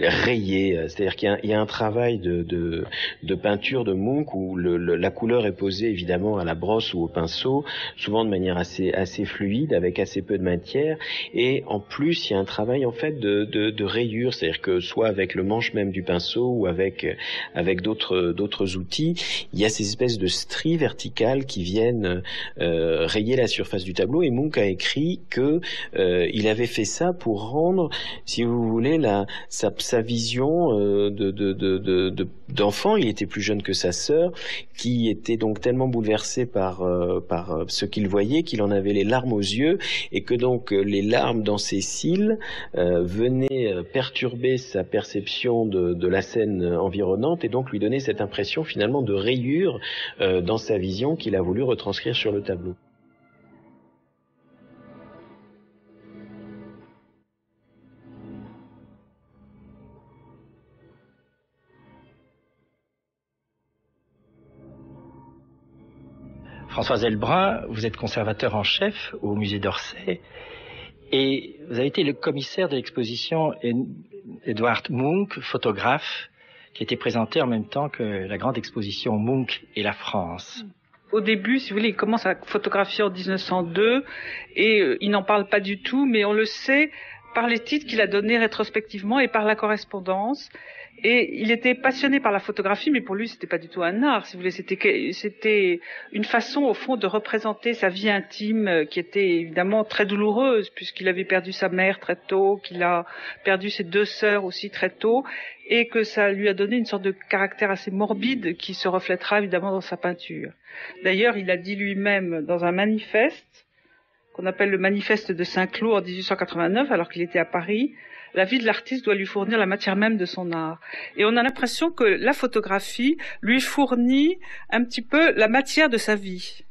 Speaker 5: rayé, c'est-à-dire qu'il y a un travail de peinture de Munch où la couleur est posée évidemment à la brosse ou au pinceau, souvent de manière assez fluide avec assez peu de matière, et en plus il y a un travail en fait de rayure, c'est-à-dire que soit avec le manche même du pinceau ou avec d'autres outils, il y a ces espèces de stries verticales qui viennent rayer la surface du tableau, et Munch a écrit que il avait fait ça pour rendre, si vous voulez, sa vision d'enfant. Il était plus jeune que sa sœur, qui était donc tellement bouleversé par ce qu'il voyait qu'il en avait les larmes aux yeux, et que donc les larmes dans ses cils venaient perturber sa perception de la scène environnante, et donc lui donner cette impression finalement de rayure dans sa vision qu'il a voulu retranscrire sur le tableau.
Speaker 4: Françoise Elbrun, vous êtes conservateur en chef au musée d'Orsay et vous avez été le commissaire de l'exposition Edvard Munch, photographe, qui était présentée en même temps que la grande exposition Munch et la France.
Speaker 10: Au début, si vous voulez, il commence à photographier en 1902 et il n'en parle pas du tout, mais on le sait par les titres qu'il a donnés rétrospectivement et par la correspondance. Et il était passionné par la photographie, mais pour lui, c'était pas du tout un art, si vous voulez. C'était une façon, au fond, de représenter sa vie intime, qui était évidemment très douloureuse, puisqu'il avait perdu sa mère très tôt, qu'il a perdu ses 2 sœurs aussi très tôt, et que ça lui a donné une sorte de caractère assez morbide qui se reflètera évidemment dans sa peinture. D'ailleurs, il a dit lui-même dans un manifeste, qu'on appelle le manifeste de Saint-Cloud en 1889, alors qu'il était à Paris, la vie de l'artiste doit lui fournir la matière même de son art. Et on a l'impression que la photographie lui fournit un petit peu la matière de sa vie.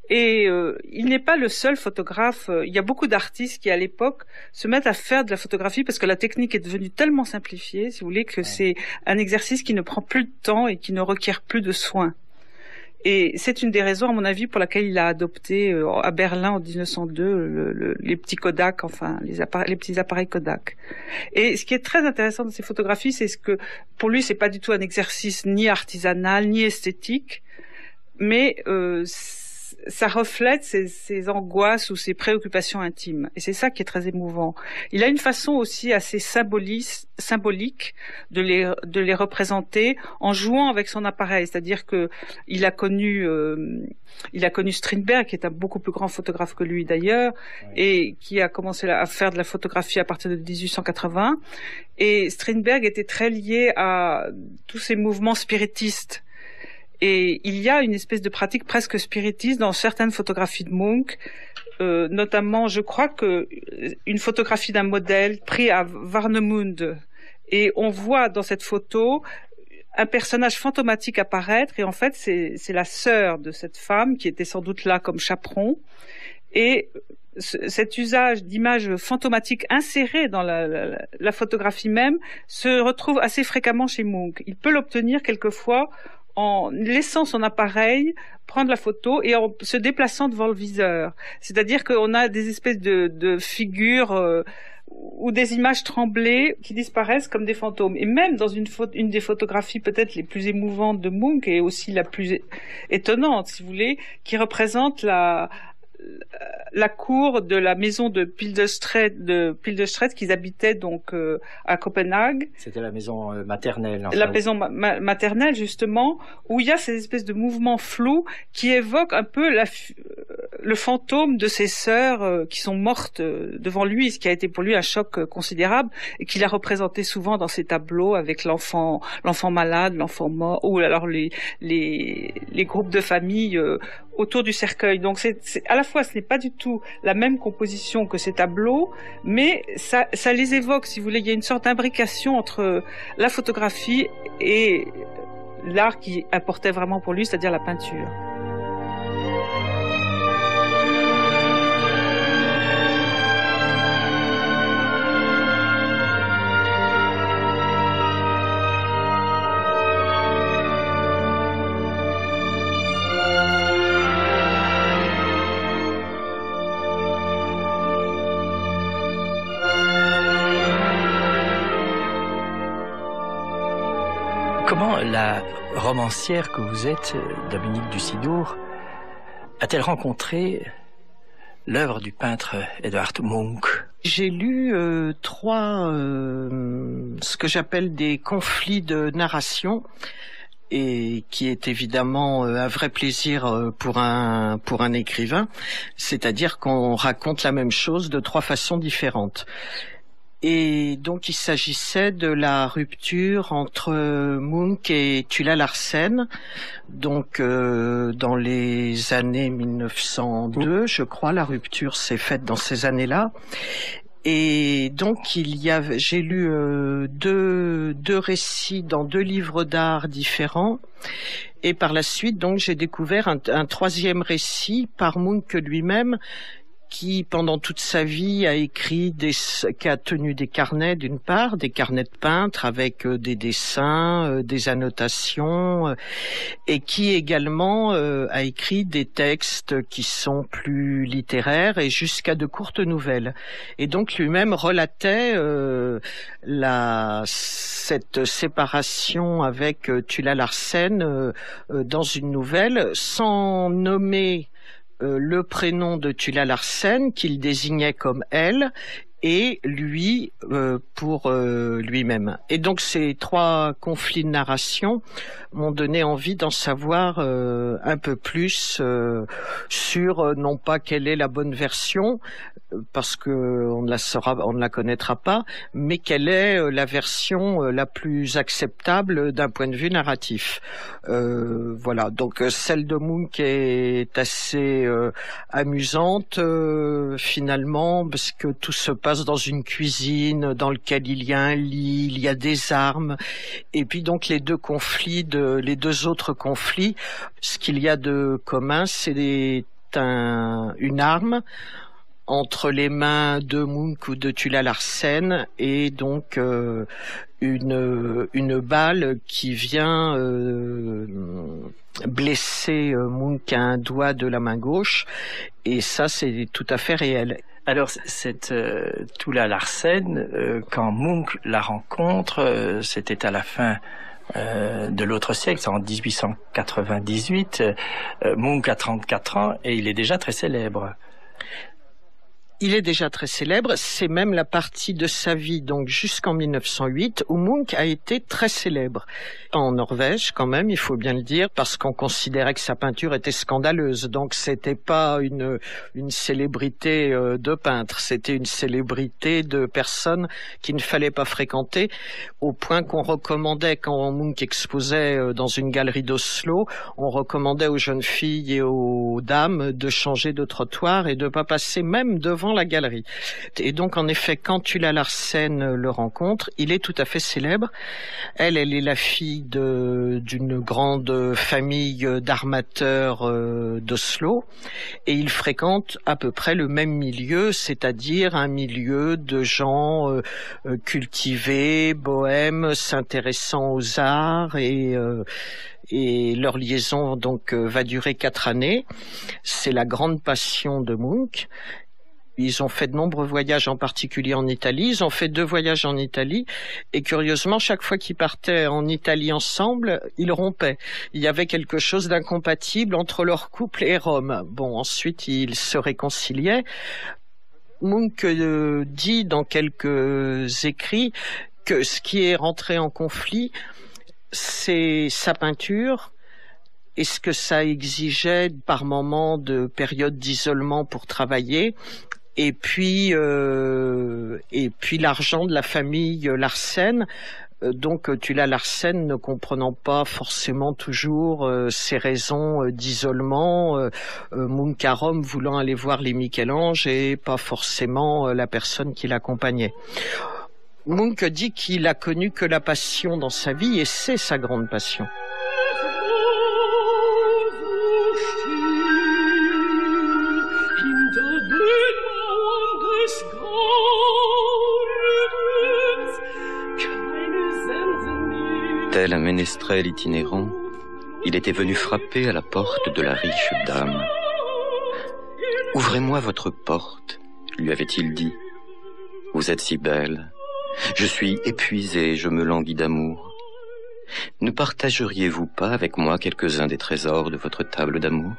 Speaker 10: Et il n'est pas le seul photographe. Il y a beaucoup d'artistes qui, à l'époque, se mettent à faire de la photographie parce que la technique est devenue tellement simplifiée, si vous voulez, que c'est un exercice qui ne prend plus de temps et qui ne requiert plus de soins. Et c'est une des raisons, à mon avis, pour laquelle il a adopté à Berlin en 1902 les petits Kodak, enfin les petits appareils Kodak. Et ce qui est très intéressant dans ces photographies, c'est que pour lui, c'est pas du tout un exercice ni artisanal ni esthétique, mais ça reflète ses angoisses ou ses préoccupations intimes. Et c'est ça qui est très émouvant. Il a une façon aussi assez symbolique de les représenter en jouant avec son appareil. C'est-à-dire que il a connu Strindberg, qui est un beaucoup plus grand photographe que lui d'ailleurs, et qui a commencé à faire de la photographie à partir de 1880. Et Strindberg était très lié à tous ces mouvements spiritistes. Et il y a une espèce de pratique presque spiritiste dans certaines photographies de Munch, notamment, je crois que une photographie d'un modèle pris à Warnemünde, et on voit dans cette photo un personnage fantomatique apparaître, et en fait c'est la sœur de cette femme qui était sans doute là comme chaperon, et cet usage d'images fantomatiques insérées dans la photographie même se retrouve assez fréquemment chez Munch. Il peut l'obtenir quelquefois en laissant son appareil prendre la photo et en se déplaçant devant le viseur. C'est-à-dire qu'on a des espèces de figures ou des images tremblées qui disparaissent comme des fantômes. Et même dans une des photographies peut-être les plus émouvantes de Munch, et aussi la plus étonnante, si vous voulez, qui représente la cour de la maison de Pildestrette qu'ils habitaient donc à Copenhague.
Speaker 4: C'était la maison maternelle.
Speaker 10: La maison maternelle justement, où il y a ces espèces de mouvements flous qui évoquent un peu le fantôme de ses sœurs qui sont mortes devant lui, ce qui a été pour lui un choc considérable et qu'il a représenté souvent dans ses tableaux avec l'enfant malade, l'enfant mort, ou alors les groupes de famille autour du cercueil. Donc c'est à la fois, ce n'est pas du tout la même composition que ces tableaux, mais ça les évoque, si vous voulez. Il y a une sorte d'imbrication entre la photographie et l'art qui importait vraiment pour lui, c'est-à-dire la peinture.
Speaker 4: Comment la romancière que vous êtes, Dominique Dussidour, a-t-elle rencontré l'œuvre du peintre Edvard Munch?
Speaker 2: J'ai lu ce que j'appelle des conflits de narration, et qui est évidemment un vrai plaisir pour un écrivain, c'est-à-dire qu'on raconte la même chose de 3 façons différentes. Et donc il s'agissait de la rupture entre Munch et Tulla Larsen, donc dans les années 1902, je crois, la rupture s'est faite dans ces années-là. Et donc j'ai lu deux récits dans 2 livres d'art différents. Et par la suite, donc, j'ai découvert un 3e récit par Munch lui-même, qui pendant toute sa vie a écrit qui a tenu des carnets, d'une part, des carnets de peintre avec des dessins, des annotations, et qui également a écrit des textes qui sont plus littéraires et jusqu'à de courtes nouvelles. Et donc lui-même relatait cette séparation avec Tulla Larsen dans une nouvelle, sans nommer le prénom de Tulla Larsen, qu'il désignait comme elle, et lui pour lui-même. Et donc ces 3 conflits de narration m'ont donné envie d'en savoir un peu plus sur non pas quelle est la bonne version, parce que on ne la connaîtra pas, mais quelle est la version la plus acceptable d'un point de vue narratif. Voilà, donc celle de Munch est assez amusante finalement, parce que tout se passe dans une cuisine dans laquelle il y a un lit, il y a des armes, et puis donc les deux autres conflits, ce qu'il y a de commun, c'est une arme entre les mains de Munch ou de Tulla Larsen, et donc une balle qui vient blesser Munch à un doigt de la main gauche, et ça c'est tout à fait réel.
Speaker 4: Alors, cette Tulla Larsen, quand Munch la rencontre, c'était à la fin de l'autre siècle, c'est en 1898, Munch a 34 ans et il est déjà très célèbre.
Speaker 2: Il est déjà très célèbre, c'est même la partie de sa vie, donc jusqu'en 1908, où Munch a été très célèbre. En Norvège, quand même, il faut bien le dire, parce qu'on considérait que sa peinture était scandaleuse. Donc c'était pas une célébrité de peintre, c'était une célébrité de personnes qu'il ne fallait pas fréquenter, au point qu'on recommandait, quand Munch exposait dans une galerie d'Oslo, on recommandait aux jeunes filles et aux dames de changer de trottoir et de pas passer même devant la galerie. Et donc, en effet, quand Tulla Larsen le rencontre, il est tout à fait célèbre. Elle est la fille d'une grande famille d'armateurs d'Oslo, et il fréquente à peu près le même milieu, c'est-à-dire un milieu de gens cultivés, bohèmes, s'intéressant aux arts, et leur liaison donc va durer 4 années. C'est la grande passion de Munch. Ils ont fait de nombreux voyages, en particulier en Italie. Ils ont fait 2 voyages en Italie. Et curieusement, chaque fois qu'ils partaient en Italie ensemble, ils rompaient. Il y avait quelque chose d'incompatible entre leur couple et Rome. Bon, ensuite, ils se réconciliaient. Munch dit dans quelques écrits que ce qui est rentré en conflit, c'est sa peinture, et ce que ça exigeait par moments de périodes d'isolement pour travailler, et puis l'argent de la famille Larsen. Donc Tulla Larsen ne comprenant pas forcément toujours ses raisons d'isolement, Munch à Rome voulant aller voir les Michel-Ange et pas forcément la personne qui l'accompagnait. Munch dit qu'il a connu que la passion dans sa vie, et c'est sa grande passion.
Speaker 3: Tel un ménestrel itinérant, il était venu frapper à la porte de la riche dame. « Ouvrez-moi votre porte », lui avait-il dit. « Vous êtes si belle. Je suis épuisé, je me languis d'amour. Ne partageriez-vous pas avec moi quelques-uns des trésors de votre table d'amour ?»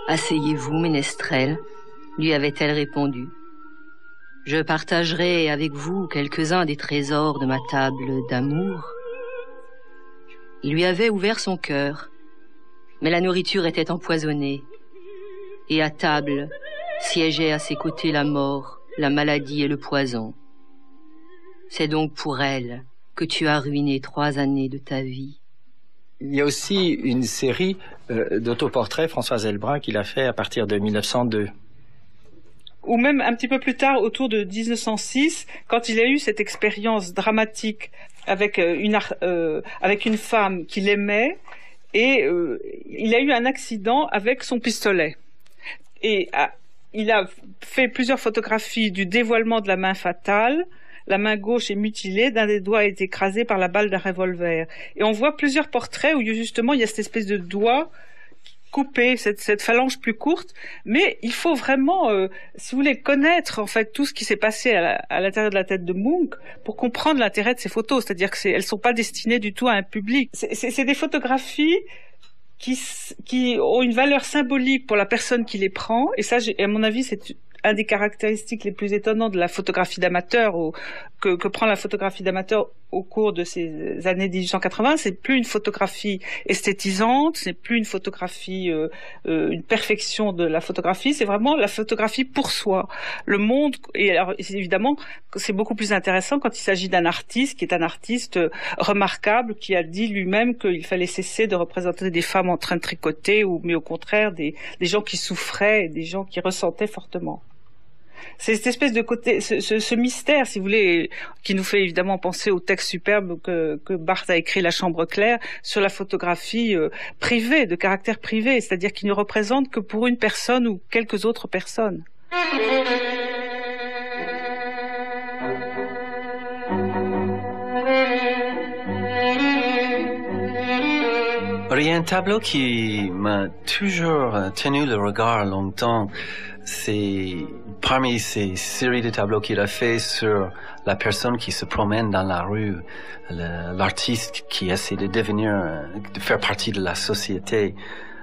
Speaker 6: Asseyez-vous, ménestrel, lui avait-elle répondu. Je partagerai avec vous quelques-uns des trésors de ma table d'amour. Il lui avait ouvert son cœur, mais la nourriture était empoisonnée, et à table siégeaient à ses côtés la mort, la maladie et le poison. C'est donc pour elle que tu as ruiné 3 années de ta vie.
Speaker 4: Il y a aussi une série d'autoportraits, Françoise Elbrun, qu'il a fait à partir de 1902.
Speaker 10: Ou même un petit peu plus tard, autour de 1906, quand il a eu cette expérience dramatique avec une femme qu'il aimait, et il a eu un accident avec son pistolet. Et il a fait plusieurs photographies du dévoilement de la main fatale. La main gauche est mutilée, d'un des doigts est écrasé par la balle d'un revolver. Et on voit plusieurs portraits où justement il y a cette espèce de doigt couper cette phalange plus courte, mais il faut vraiment, si vous voulez, connaître en fait tout ce qui s'est passé à l'intérieur de la tête de Munch pour comprendre l'intérêt de ces photos. C'est-à-dire que elles sont pas destinées du tout à un public. C'est des photographies qui ont une valeur symbolique pour la personne qui les prend, et ça, à mon avis, c'est un des caractéristiques les plus étonnants de la photographie d'amateur que prend la photographie d'amateur au cours de ces années 1880, c'est plus une photographie esthétisante, c'est plus une photographie, une perfection de la photographie, c'est vraiment la photographie pour soi. Le monde, et alors évidemment, c'est beaucoup plus intéressant quand il s'agit d'un artiste qui est un artiste remarquable, qui a dit lui-même qu'il fallait cesser de représenter des femmes en train de tricoter, mais au contraire des gens qui souffraient, des gens qui ressentaient fortement. C'est cette espèce de côté, ce mystère, si vous voulez, qui nous fait évidemment penser au texte superbe que Barthes a écrit, La Chambre claire, sur la photographie privée, de caractère privé, c'est-à-dire qu'il ne représente que pour une personne ou quelques autres personnes.
Speaker 1: Il y a un tableau qui m'a toujours tenu le regard longtemps. C'est parmi ces séries de tableaux qu'il a fait sur la personne qui se promène dans la rue, l'artiste qui essaie de devenir, de faire partie de la société.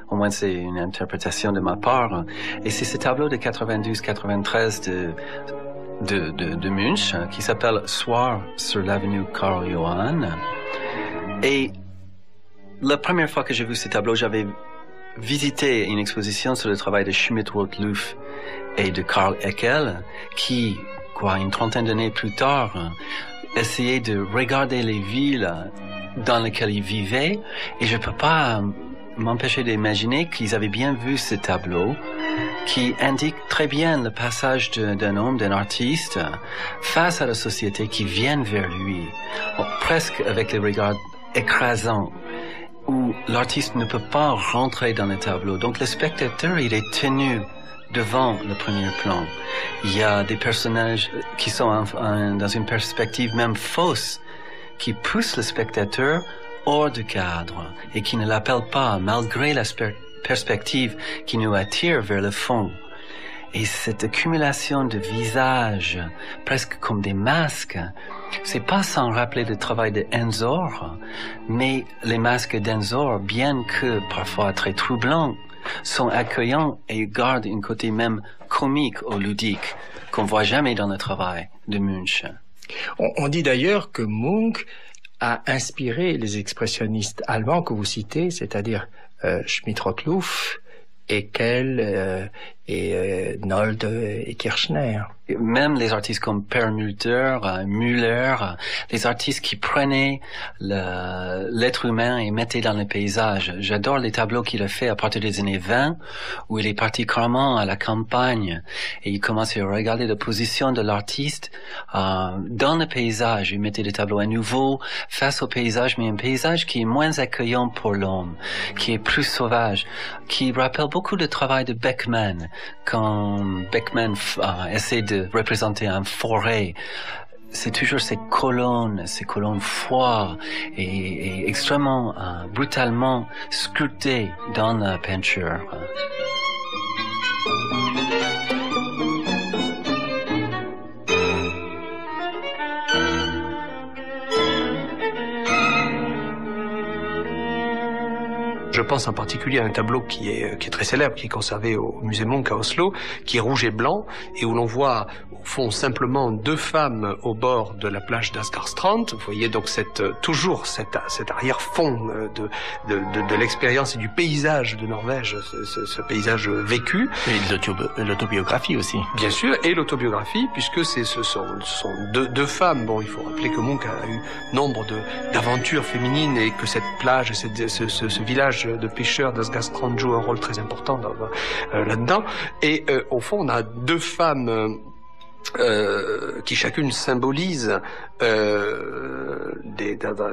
Speaker 1: Au moins, c'est une interprétation de ma part. Et c'est ce tableau de 92-93 de Munch qui s'appelle Soir sur l'avenue Karl Johann. Et la première fois que j'ai vu ce tableau, j'avais visité une exposition sur le travail de Schmidt-Rottluff et de Karl Eckel, qui, une trentaine d'années plus tard, essayait de regarder les villes dans lesquelles ils vivaient, et je peux pas m'empêcher d'imaginer qu'ils avaient bien vu ce tableau, qui indique très bien le passage d'un homme, d'un artiste, face à la société qui vient vers lui, presque avec les regards écrasants, où l'artiste ne peut pas rentrer dans le tableau. Donc le spectateur, il est tenu devant le premier plan. Il y a des personnages qui sont dans une perspective même fausse, qui poussent le spectateur hors du cadre et qui ne l'appellent pas, malgré la perspective qui nous attire vers le fond. Et cette accumulation de visages, presque comme des masques, c'est pas sans rappeler le travail de Ensor, mais les masques d'Ensor, bien que parfois très troublants, sont accueillants et gardent un côté même comique ou ludique qu'on voit jamais dans le travail de Munch.
Speaker 4: On dit d'ailleurs que Munch a inspiré les expressionnistes allemands que vous citez, c'est-à-dire Schmidt-Rottluff, Eckel et Nold et Kirchner.
Speaker 1: Même les artistes comme Perlmutter, Müller, les artistes qui prenaient l'être humain et mettaient dans le paysage. J'adore les tableaux qu'il a fait à partir des années 20, où il est parti carrément à la campagne et il commençait à regarder la position de l'artiste dans le paysage. Il mettait des tableaux à nouveau face au paysage, mais un paysage qui est moins accueillant pour l'homme, qui est plus sauvage, qui rappelle beaucoup le travail de Beckmann, quand Beckmann essaie de représenter une forêt. C'est toujours ces colonnes froides et extrêmement brutalement sculptées dans la peinture.
Speaker 7: Je pense en particulier à un tableau qui est très célèbre, qui est conservé au musée Munch à Oslo, qui est rouge et blanc, et où l'on voit au fond simplement deux femmes au bord de la plage d'Asgardstrand. Vous voyez donc toujours cet arrière-fond de l'expérience et du paysage de Norvège, ce paysage vécu.
Speaker 5: Et l'autobiographie aussi.
Speaker 7: Bien sûr, et l'autobiographie, puisque ce sont deux femmes. Bon, il faut rappeler que Munch a eu nombre d'aventures féminines et que cette plage, ce village de pêcheurs d'Asgardstrand joue un rôle très important là-dedans. Et au fond, on a deux femmes qui chacune symbolise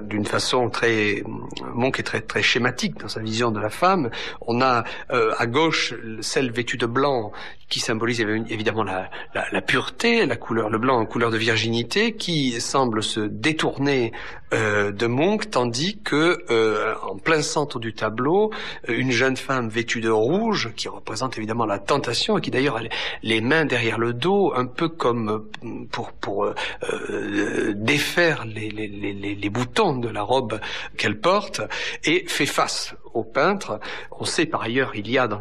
Speaker 7: d'une façon très... Munch est très, très schématique dans sa vision de la femme. On a à gauche celle vêtue de blanc qui symbolise évidemment la pureté, la couleur, le blanc en couleur de virginité, qui semble se détourner de Munch, tandis que en plein centre du tableau, une jeune femme vêtue de rouge, qui représente évidemment la tentation, et qui d'ailleurs a les mains derrière le dos, un peu comme pour défaire les boutons de la robe qu'elle porte, et fait face au peintre. On sait par ailleurs, il y a dans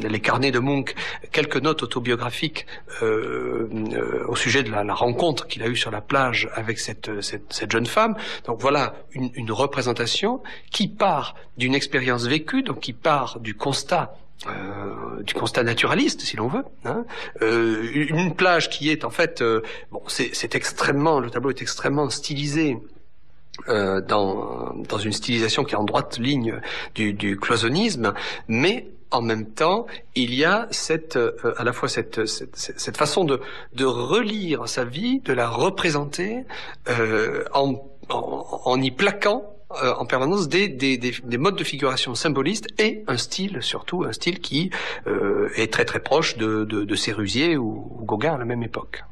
Speaker 7: les carnets de Munch quelques notes autobiographiques au sujet de la rencontre qu'il a eue sur la plage avec cette jeune femme. Donc voilà une représentation qui part d'une expérience vécue, donc qui part du constat naturaliste, si l'on veut, hein. Une plage qui est en fait, c'est extrêmement, le tableau est extrêmement stylisé. Dans une stylisation qui est en droite ligne du cloisonnisme, mais en même temps, il y a à la fois cette façon de relire sa vie, de la représenter en y plaquant en permanence des modes de figuration symbolistes et un style, surtout un style qui est très très proche de Sérusier ou Gauguin à la même époque.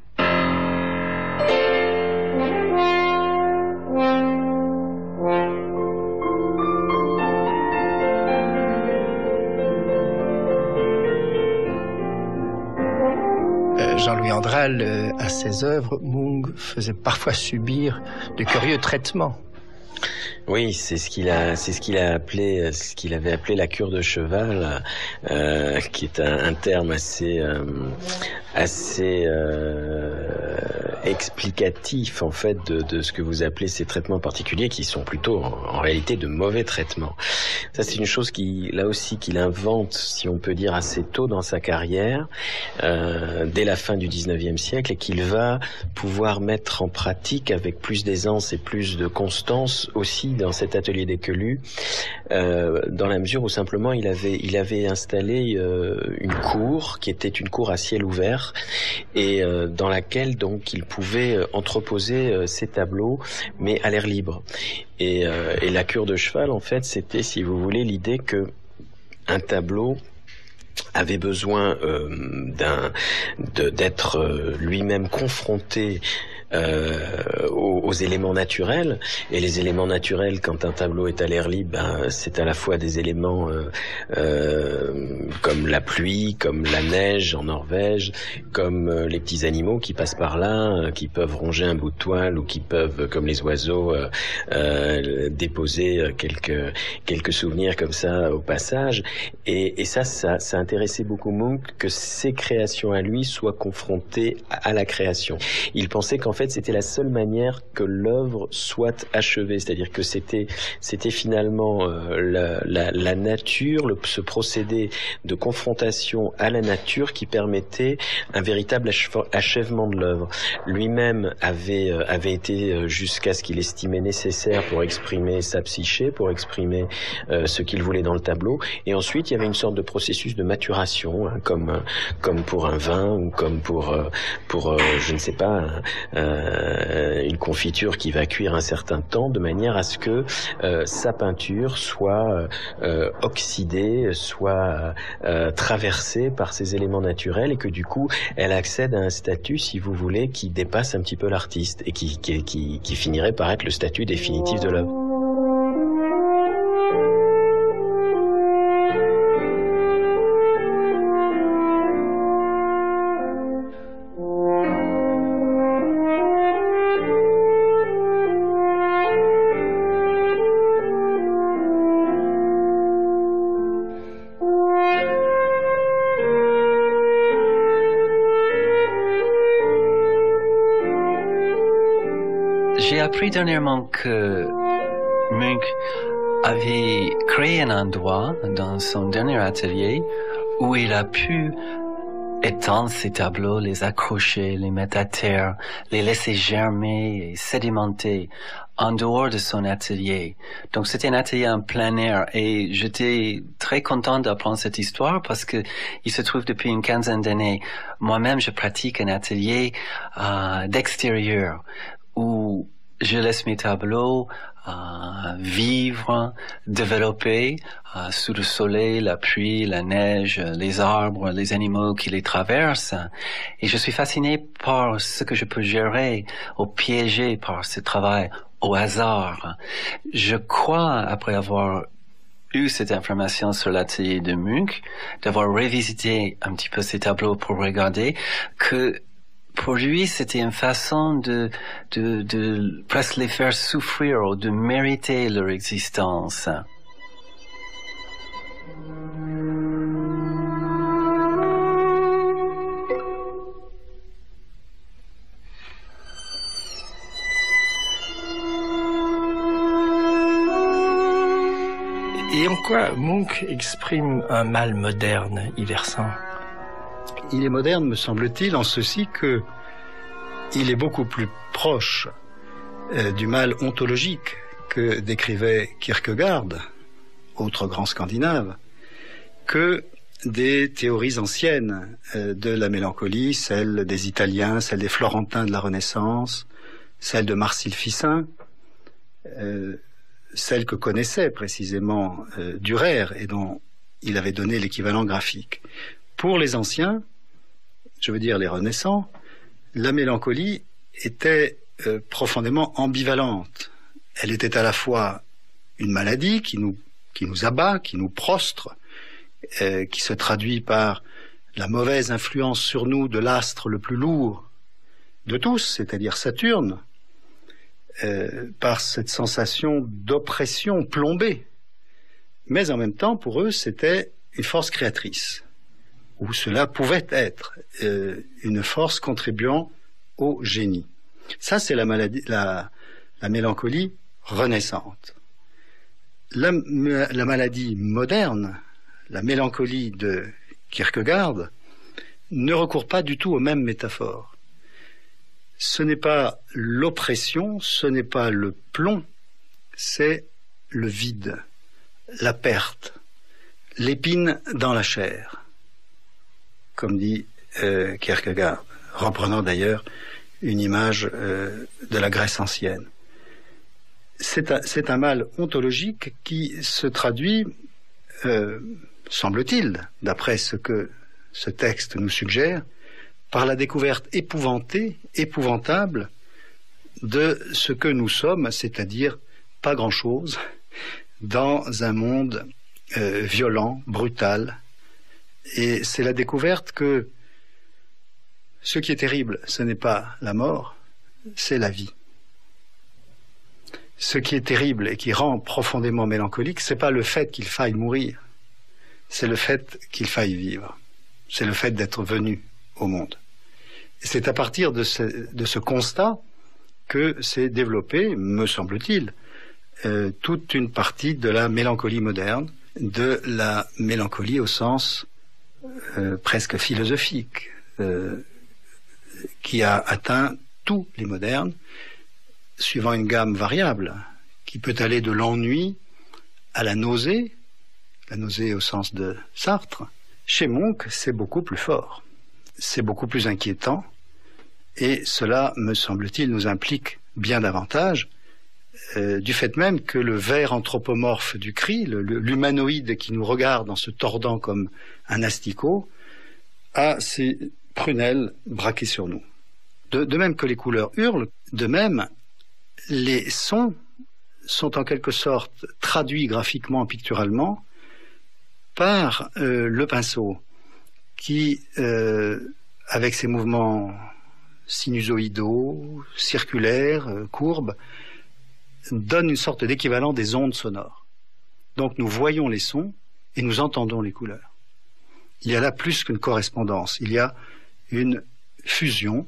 Speaker 4: Jean-Louis Andral, à ses œuvres, Munch faisait parfois subir de curieux traitements.
Speaker 5: Oui, c'est ce qu'il avait appelé la cure de cheval, qui est un terme assez explicatif en fait de ce que vous appelez ces traitements particuliers, qui sont plutôt en réalité de mauvais traitements. Ça, c'est une chose là aussi qu'il invente, si on peut dire, assez tôt dans sa carrière, dès la fin du 19e siècle, et qu'il va pouvoir mettre en pratique avec plus d'aisance et plus de constance aussi dans cet atelier d'Équelus, dans la mesure où simplement il avait installé une cour qui était une cour à ciel ouvert, et dans laquelle donc il pouvait entreposer ses tableaux, mais à l'air libre. Et la cure de cheval, en fait, c'était, si vous voulez, l'idée que un tableau avait besoin d'être lui-même confronté aux éléments naturels, et les éléments naturels, quand un tableau est à l'air libre, c'est à la fois des éléments comme la pluie, comme la neige en Norvège, comme les petits animaux qui passent par là, qui peuvent ronger un bout de toile, ou qui peuvent, comme les oiseaux, déposer quelques souvenirs comme ça au passage. Et ça intéressait beaucoup Munch que ses créations à lui soient confrontées à la création. Il pensait qu'en fait c'était la seule manière que l'œuvre soit achevée, c'est-à-dire que c'était finalement la nature, ce procédé de confrontation à la nature qui permettait un véritable achèvement de l'œuvre. Lui-même avait été jusqu'à ce qu'il estimait nécessaire pour exprimer sa psyché, pour exprimer ce qu'il voulait dans le tableau, et ensuite il y avait une sorte de processus de maturation, hein, comme pour un vin, ou comme pour je ne sais pas, une confiture qui va cuire un certain temps, de manière à ce que sa peinture soit oxydée, soit traversée par ces éléments naturels, et que du coup elle accède à un statut, si vous voulez, qui dépasse un petit peu l'artiste, et qui finirait par être le statut définitif de l'œuvre.
Speaker 1: J'ai appris dernièrement que Munch avait créé un endroit dans son dernier atelier où il a pu étendre ses tableaux, les accrocher, les mettre à terre, les laisser germer et sédimenter en dehors de son atelier. Donc c'était un atelier en plein air, et j'étais très content d'apprendre cette histoire parce que il se trouve depuis une quinzaine d'années, moi-même je pratique un atelier d'extérieur où je laisse mes tableaux vivre, développer sous le soleil, la pluie, la neige, les arbres, les animaux qui les traversent. Et je suis fasciné par ce que je peux gérer ou piéger par ce travail au hasard. Je crois, après avoir eu cette information sur l'atelier de Munch, d'avoir revisité un petit peu ces tableaux pour regarder que pour lui, c'était une façon de presque les faire souffrir ou de mériter leur existence.
Speaker 4: Et en quoi Munch exprime un mal moderne, Yversant?
Speaker 9: Il est moderne, me semble-t-il, en ceci que il est beaucoup plus proche du mal ontologique que décrivait Kierkegaard, autre grand scandinave, que des théories anciennes de la mélancolie, celle des Italiens, celle des Florentins de la Renaissance, celle de Marcille Ficin, celle que connaissait précisément Dürer et dont il avait donné l'équivalent graphique. Pour les anciens, je veux dire les Renaissants, la mélancolie était profondément ambivalente. Elle était à la fois une maladie qui nous abat, qui nous prostre, qui se traduit par la mauvaise influence sur nous de l'astre le plus lourd de tous, c'est-à-dire Saturne, par cette sensation d'oppression plombée. Mais en même temps, pour eux, c'était une force créatrice, où cela pouvait être une force contribuant au génie. Ça, c'est la mélancolie renaissante. La maladie moderne, la mélancolie de Kierkegaard, ne recourt pas du tout aux mêmes métaphores. Ce n'est pas l'oppression, ce n'est pas le plomb, c'est le vide, la perte, l'épine dans la chair, comme dit Kierkegaard, reprenant d'ailleurs une image de la Grèce ancienne. C'est un mal ontologique qui se traduit, semble-t-il, d'après ce que ce texte nous suggère, par la découverte épouvantable de ce que nous sommes, c'est-à-dire pas grand-chose, dans un monde violent, brutal. Et c'est la découverte que ce qui est terrible, ce n'est pas la mort, c'est la vie. Ce qui est terrible et qui rend profondément mélancolique, c'est pas le fait qu'il faille mourir, c'est le fait qu'il faille vivre. C'est le fait d'être venu au monde. Et c'est à partir de ce constat que s'est développée, me semble-t-il, toute une partie de la mélancolie moderne, de la mélancolie au sens presque philosophique, qui a atteint tous les modernes, suivant une gamme variable, qui peut aller de l'ennui à la nausée au sens de Sartre. Chez Munch, c'est beaucoup plus fort, c'est beaucoup plus inquiétant, et cela, me semble-t-il, nous implique bien davantage, du fait même que le ver anthropomorphe du cri, l'humanoïde qui nous regarde en se tordant comme un asticot, a ses prunelles braquées sur nous. De même que les couleurs hurlent, de même, les sons sont en quelque sorte traduits graphiquement, picturalement, par le pinceau, qui, avec ses mouvements sinusoïdaux, circulaires, courbes, donne une sorte d'équivalent des ondes sonores. Donc nous voyons les sons et nous entendons les couleurs. Il y a là plus qu'une correspondance, il y a une fusion,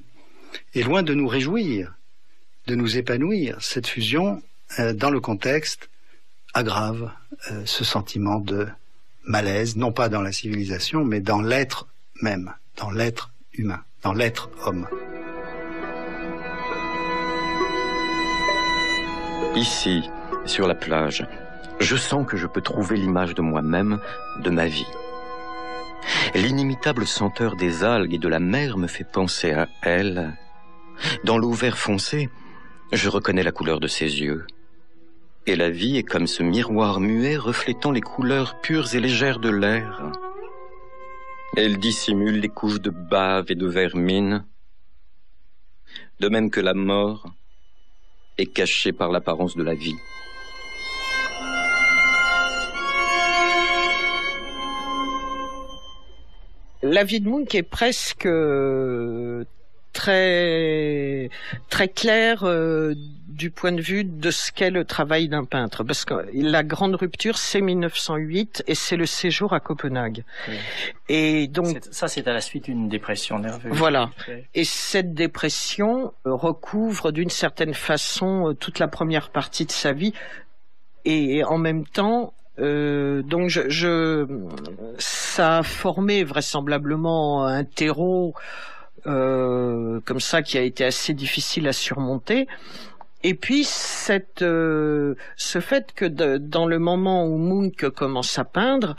Speaker 9: et loin de nous réjouir, de nous épanouir, cette fusion, dans le contexte, aggrave ce sentiment de malaise, non pas dans la civilisation, mais dans l'être même, dans l'être humain, dans l'être homme.
Speaker 3: Ici, sur la plage, je sens que je peux trouver l'image de moi-même, de ma vie. L'inimitable senteur des algues et de la mer me fait penser à elle. Dans l'eau vert foncé, je reconnais la couleur de ses yeux. Et la vie est comme ce miroir muet reflétant les couleurs pures et légères de l'air. Elle dissimule les couches de bave et de vermine, de même que la mort et caché par l'apparence de la vie.
Speaker 2: La vie de Munch est presque très claire du point de vue de ce qu'est le travail d'un peintre. Parce que la grande rupture, c'est 1908 et c'est le séjour à Copenhague.
Speaker 4: Oui.
Speaker 2: Et donc
Speaker 4: ça, c'est à la suite d'une dépression nerveuse.
Speaker 2: Voilà. Et cette dépression recouvre d'une certaine façon toute la première partie de sa vie. Et en même temps, donc ça a formé vraisemblablement un terreau comme ça qui a été assez difficile à surmonter. Et puis ce fait que dans le moment où Munch commence à peindre,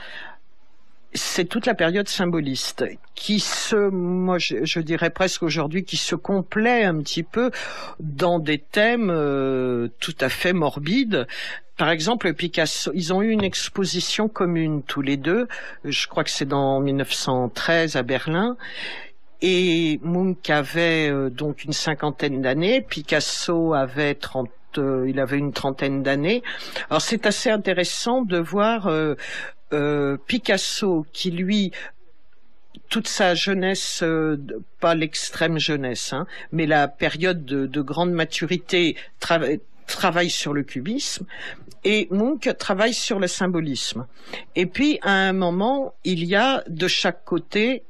Speaker 2: c'est toute la période symboliste qui moi je dirais presque aujourd'hui, qui se complaît un petit peu dans des thèmes tout à fait morbides. Par exemple, Picasso, ils ont eu une exposition commune tous les deux, je crois que c'est dans 1913 à Berlin, et Munch avait donc une cinquantaine d'années, Picasso avait il avait une trentaine d'années. Alors c'est assez intéressant de voir Picasso qui lui, toute sa jeunesse, pas l'extrême jeunesse, hein, mais la période de grande maturité, travaille sur le cubisme, et Munch travaille sur le symbolisme. Et puis à un moment, il y a de chaque côté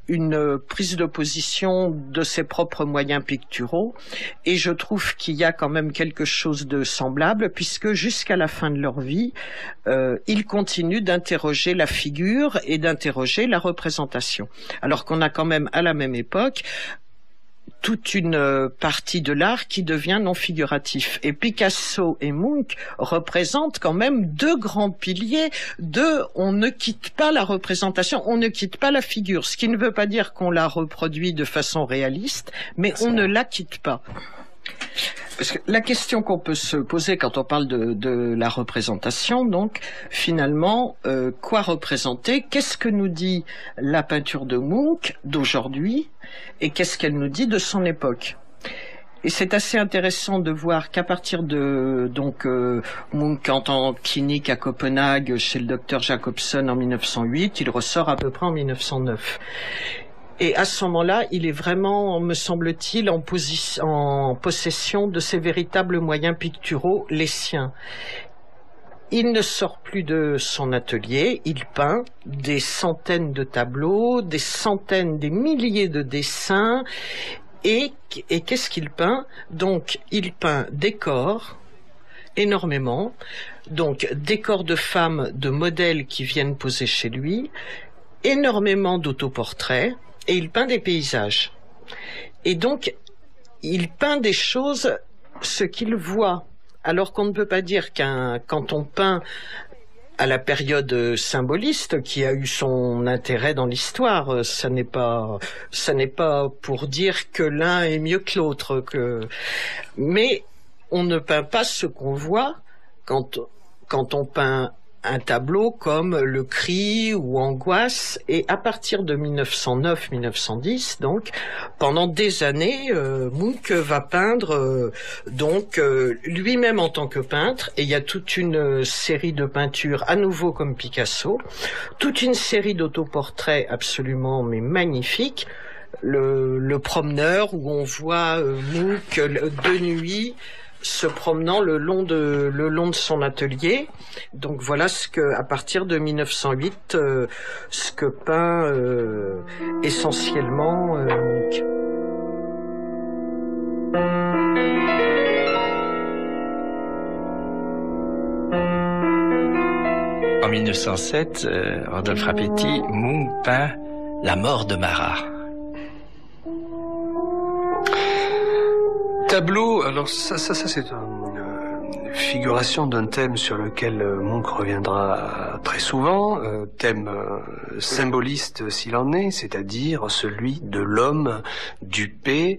Speaker 2: une prise de position de ses propres moyens picturaux, et je trouve qu'il y a quand même quelque chose de semblable, puisque jusqu'à la fin de leur vie, ils continuent d'interroger la figure et d'interroger la représentation. Alors qu'on a quand même à la même époque toute une partie de l'art qui devient non figuratif. Et Picasso et Munch représentent quand même deux grands piliers on ne quitte pas la représentation, on ne quitte pas la figure, ce qui ne veut pas dire qu'on la reproduit de façon réaliste, mais on ne la quitte pas. Parce que la question qu'on peut se poser quand on parle de la représentation, donc, finalement, quoi représenter? Qu'est-ce que nous dit la peinture de Munch d'aujourd'hui? Et qu'est-ce qu'elle nous dit de son époque? Et c'est assez intéressant de voir qu'à partir de Munch en clinique à Copenhague chez le docteur Jacobson en 1908, il ressort à peu près en 1909. Et à ce moment-là, il est vraiment, me semble-t-il, en possession de ses véritables moyens picturaux, les siens. Il ne sort plus de son atelier, il peint des centaines de tableaux, des milliers de dessins. Et qu'est-ce qu'il peint? Donc, il peint des corps, énormément. Donc, des corps de femmes, de modèles qui viennent poser chez lui, énormément d'autoportraits, et il peint des paysages. Et donc, il peint des choses, ce qu'il voit. Alors qu'on ne peut pas dire quand on peint à la période symboliste, qui a eu son intérêt dans l'histoire, ça n'est pas pour dire que l'un est mieux que l'autre, mais on ne peint pas ce qu'on voit quand on peint un tableau comme Le Cri ou Angoisse. Et à partir de 1909-1910, donc, pendant des années, Munch va peindre lui-même en tant que peintre, et il y a toute une série de peintures, à nouveau comme Picasso, toute une série d'autoportraits absolument magnifiques. Le promeneur, où on voit Munch de nuit se promenant le long de son atelier. Donc voilà à partir de 1908, ce que peint essentiellement Munch.
Speaker 4: En 1907, Rodolphe Rapetti, Munch peint La mort de Marat.
Speaker 7: Tableau, alors ça c'est une figuration d'un thème sur lequel Munch reviendra très souvent, thème symboliste s'il en est, c'est-à-dire celui de l'homme dupé,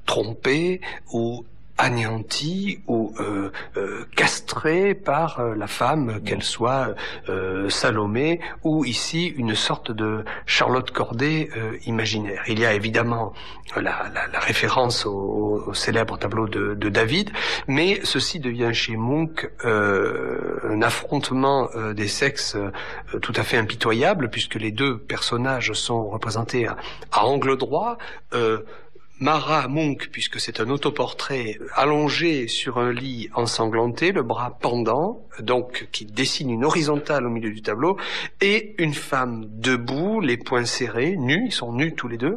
Speaker 7: trompé ou anéantie ou castrée par la femme, qu'elle soit Salomé ou ici une sorte de Charlotte Corday imaginaire. Il y a évidemment la référence au célèbre tableau de David, mais ceci devient chez Munch un affrontement des sexes tout à fait impitoyable, puisque les deux personnages sont représentés à angle droit. Mara Munch, puisque c'est un autoportrait allongé sur un lit ensanglanté, le bras pendant, donc qui dessine une horizontale au milieu du tableau, et une femme debout, les poings serrés, nus, ils sont nus tous les deux.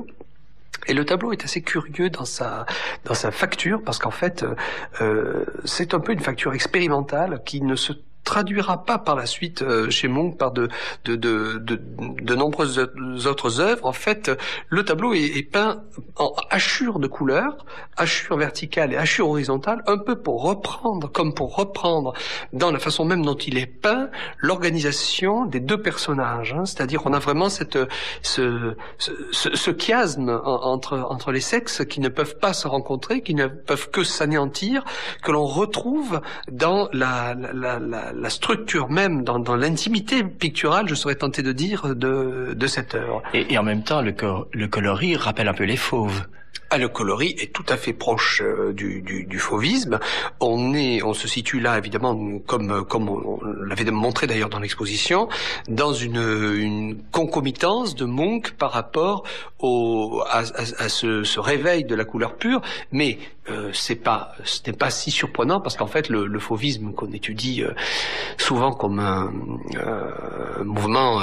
Speaker 7: Et le tableau est assez curieux dans sa facture, parce qu'en fait, c'est un peu une facture expérimentale qui ne se traduira pas par la suite chez Munch par de nombreuses autres œuvres. En fait, le tableau est peint en hachures de couleurs, hachures verticales et hachures horizontales, un peu pour reprendre dans la façon même dont il est peint l'organisation des deux personnages. Hein. C'est-à-dire, on a vraiment ce chiasme entre les sexes qui ne peuvent pas se rencontrer, qui ne peuvent que s'anéantir, que l'on retrouve dans la structure même, dans l'intimité picturale, je serais tenté de dire, de cette œuvre.
Speaker 11: Et en même temps, le coloris rappelle un peu les fauves.
Speaker 7: Ah, le coloris est tout à fait proche du fauvisme. On se situe là, évidemment, comme on l'avait montré d'ailleurs dans l'exposition, dans une concomitance de Munch par rapport à ce réveil de la couleur pure, mais ce n'est pas si surprenant, parce qu'en fait le fauvisme qu'on étudie souvent comme un mouvement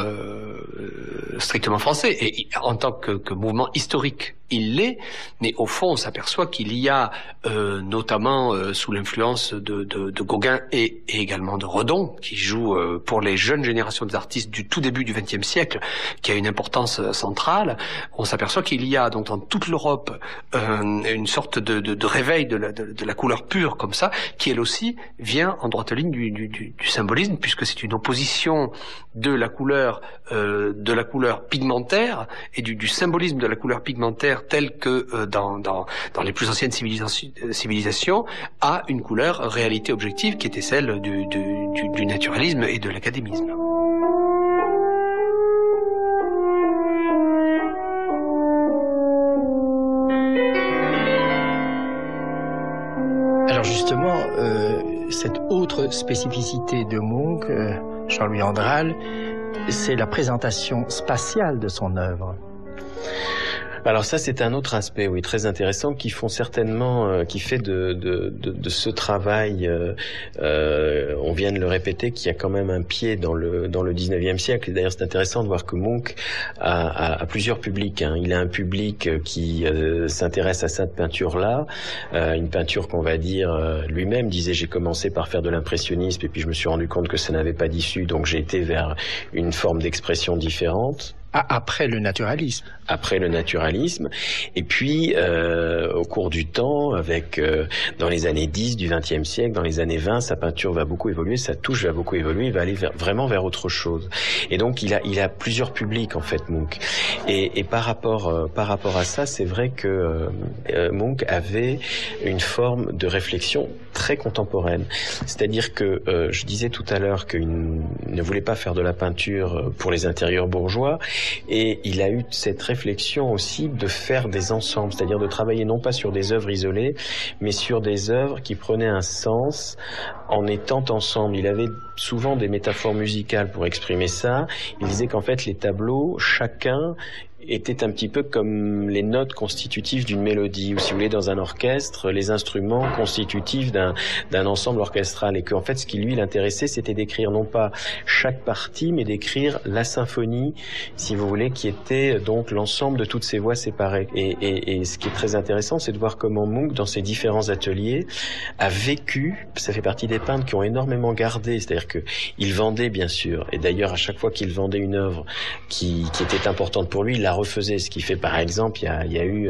Speaker 7: strictement français, et en tant que mouvement historique il l'est, mais au fond on s'aperçoit qu'il y a notamment sous l'influence de Gauguin et également de Redon, qui joue pour les jeunes générations d'artistes du tout début du XXe siècle, qui a une importance centrale. On s'aperçoit qu'il y a donc dans toute l'Europe une sorte de réveil de la couleur pure comme ça, qui elle aussi vient en droite ligne du symbolisme, puisque c'est une opposition de la couleur pigmentaire et du symbolisme de la couleur pigmentaire telle que dans les plus anciennes civilisations à une couleur réalité objective qui était celle du naturalisme et de l'académisme.
Speaker 4: Alors justement, cette autre spécificité de Munch, Jean-Louis Andral, c'est la présentation spatiale de son œuvre.
Speaker 5: Alors ça, c'est un autre aspect, oui, très intéressant, qui fait de ce travail, on vient de le répéter, qu'il y a quand même un pied dans le 19e siècle. Et d'ailleurs, c'est intéressant de voir que Munch a plusieurs publics. Hein. Il a un public qui s'intéresse à cette peinture-là, une peinture qu'on va dire, lui-même disait, j'ai commencé par faire de l'impressionnisme, et puis je me suis rendu compte que ça n'avait pas d'issue, donc j'ai été vers une forme d'expression différente.
Speaker 4: Après le naturalisme.
Speaker 5: Après le naturalisme. Et puis, au cours du temps, dans les années 10 du XXe siècle, dans les années 20, sa peinture va beaucoup évoluer, sa touche va beaucoup évoluer, il va aller vraiment vers autre chose. Et donc, il a plusieurs publics, en fait, Munch. Et par rapport à ça, c'est vrai que Munch avait une forme de réflexion très contemporaine. C'est-à-dire que, je disais tout à l'heure qu'il ne voulait pas faire de la peinture pour les intérieurs bourgeois, et il a eu cette réflexion aussi de faire des ensembles, c'est-à-dire de travailler non pas sur des œuvres isolées, mais sur des œuvres qui prenaient un sens en étant ensemble. Il avait souvent des métaphores musicales pour exprimer ça. Il disait qu'en fait, les tableaux, chacun était un petit peu comme les notes constitutives d'une mélodie, ou si vous voulez, dans un orchestre, les instruments constitutifs d'un ensemble orchestral, et qu'en fait, ce qui lui l'intéressait, c'était d'écrire non pas chaque partie, mais d'écrire la symphonie, si vous voulez, qui était donc l'ensemble de toutes ces voix séparées. Et ce qui est très intéressant, c'est de voir comment Munch, dans ses différents ateliers, a vécu, ça fait partie des peintres qui ont énormément gardé, c'est-à-dire qu'il vendait, bien sûr, et d'ailleurs, à chaque fois qu'il vendait une œuvre qui était importante pour lui, il la refaisait. Ce qui fait, par exemple, il y a eu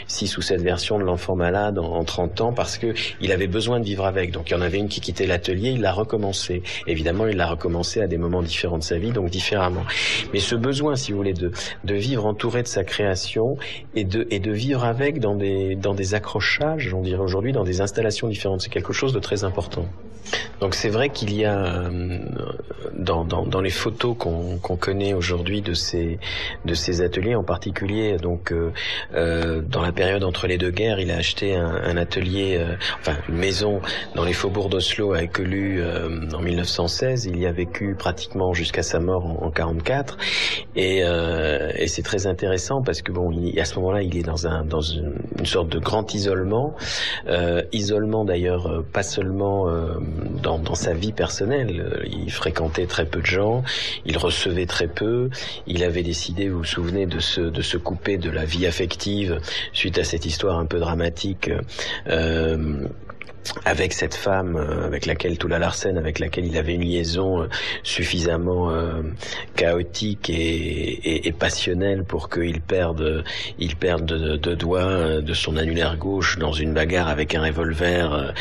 Speaker 5: 6 ou 7 versions de l'enfant malade en 30 ans parce que il avait besoin de vivre avec. Donc il y en avait une qui quittait l'atelier, il l'a recommencé. Évidemment, il l'a recommencé à des moments différents de sa vie, donc différemment. Mais ce besoin, si vous voulez, de vivre entouré de sa création et de vivre avec dans des accrochages, on dirait aujourd'hui, dans des installations différentes, c'est quelque chose de très important. Donc c'est vrai qu'il y a dans les photos qu'on connaît aujourd'hui de ces ateliers, en particulier donc dans la période entre les deux guerres, il a acheté un atelier, enfin une maison dans les faubourgs d'Oslo à Ekelu en 1916. Il y a vécu pratiquement jusqu'à sa mort en 44 et c'est très intéressant parce que bon, à ce moment-là, il est dans une sorte de grand isolement, isolement d'ailleurs pas seulement dans sa vie personnelle. Il fréquentait très peu de gens, il recevait très peu, il avait décidé, vous vous souvenez, de se couper de la vie affective suite à cette histoire un peu dramatique avec cette femme avec laquelle Tula Larsen, avec laquelle il avait une liaison suffisamment chaotique et passionnelle pour qu'il perde deux doigts de son annulaire gauche dans une bagarre avec un revolver